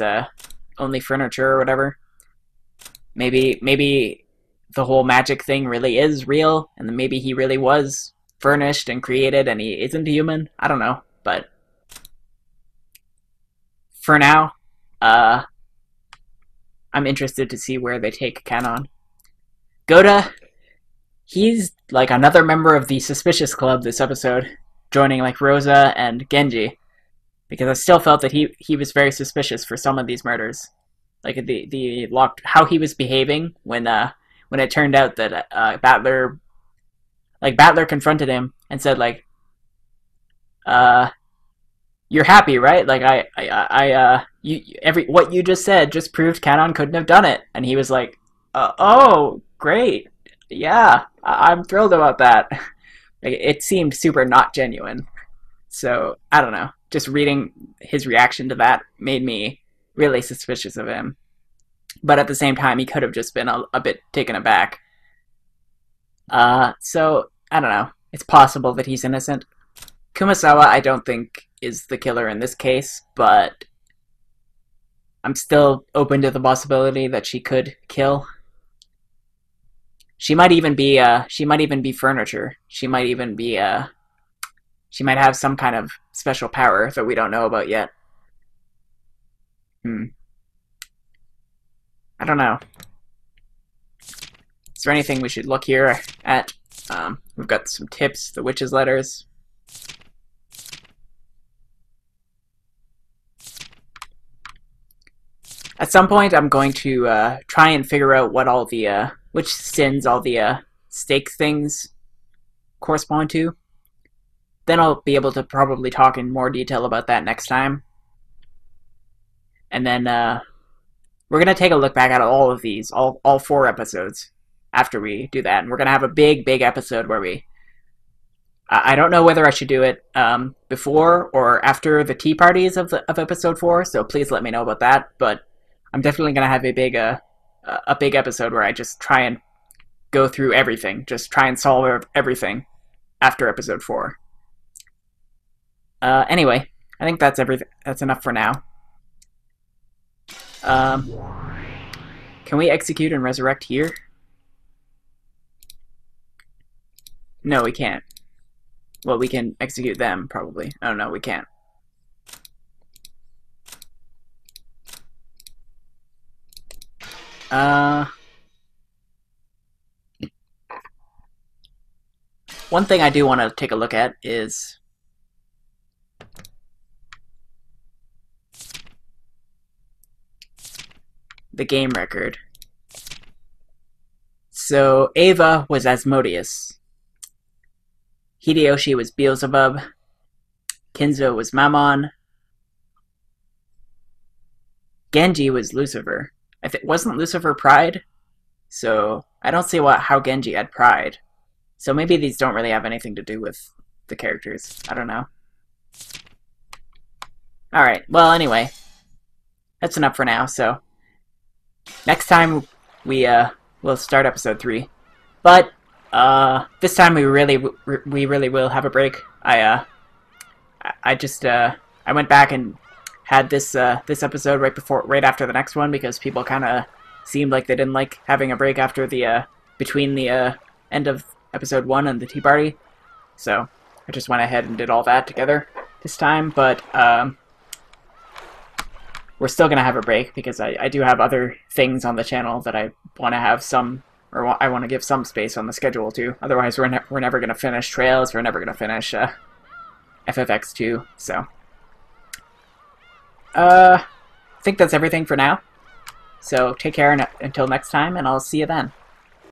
only furniture or whatever. Maybe the whole magic thing really is real, and maybe he really was furnished and created and he isn't human. I don't know, but for now, I'm interested to see where they take Canon. Goda, he's like another member of the Suspicious Club this episode, joining like Rosa and Genji, because I still felt that he was very suspicious for some of these murders, like the locked how he was behaving when it turned out that Battler confronted him and said like, you're happy, right? Like what you just said just proved Canon couldn't have done it, and he was like, oh, great, yeah, I'm thrilled about that. Like, it seemed super not genuine. So I don't know. Just reading his reaction to that made me really suspicious of him. But at the same time, he could have just been a bit taken aback. So I don't know. It's possible that he's innocent. Kumasawa, I don't think is the killer in this case, but I'm still open to the possibility that she could kill. She might even be furniture. She might have some kind of special power that we don't know about yet. I don't know. Is there anything we should look here at? We've got some tips, the witch's letters. At some point, I'm going to try and figure out what all the which sins all the stake things correspond to. Then I'll be able to probably talk in more detail about that next time. And then we're gonna take a look back at all of these, all 4 episodes after we do that, and we're gonna have a big episode where we. I don't know whether I should do it before or after the tea parties of episode 4, so please let me know about that. But I'm definitely gonna have a big episode where I just try and go through everything, just try and solve everything after episode 4. Anyway, I think that's everything. That's enough for now. Can we execute and resurrect here? No, we can't. Well, we can execute them, probably. Oh, no, we can't. One thing I do want to take a look at is the game record. So Ava was Asmodeus. Hideyoshi was Beelzebub. Kinzo was Mammon. Genji was Lucifer. Wasn't Lucifer Pride? So I don't see how Genji had Pride. So maybe these don't really have anything to do with the characters. I don't know. Alright, well anyway. That's enough for now, so next time we'll start episode 3. But this time we really will have a break. I went back and had this episode right after the next one because people kind of seemed like they didn't like having a break after the between the end of episode 1 and the tea party. So I just went ahead and did all that together this time, but we're still gonna have a break because I do have other things on the channel that I want to have some, or I want to give some space on the schedule to. Otherwise, we're never gonna finish Trails. We're never gonna finish FFX2. So I think that's everything for now. So take care until next time, and I'll see you then.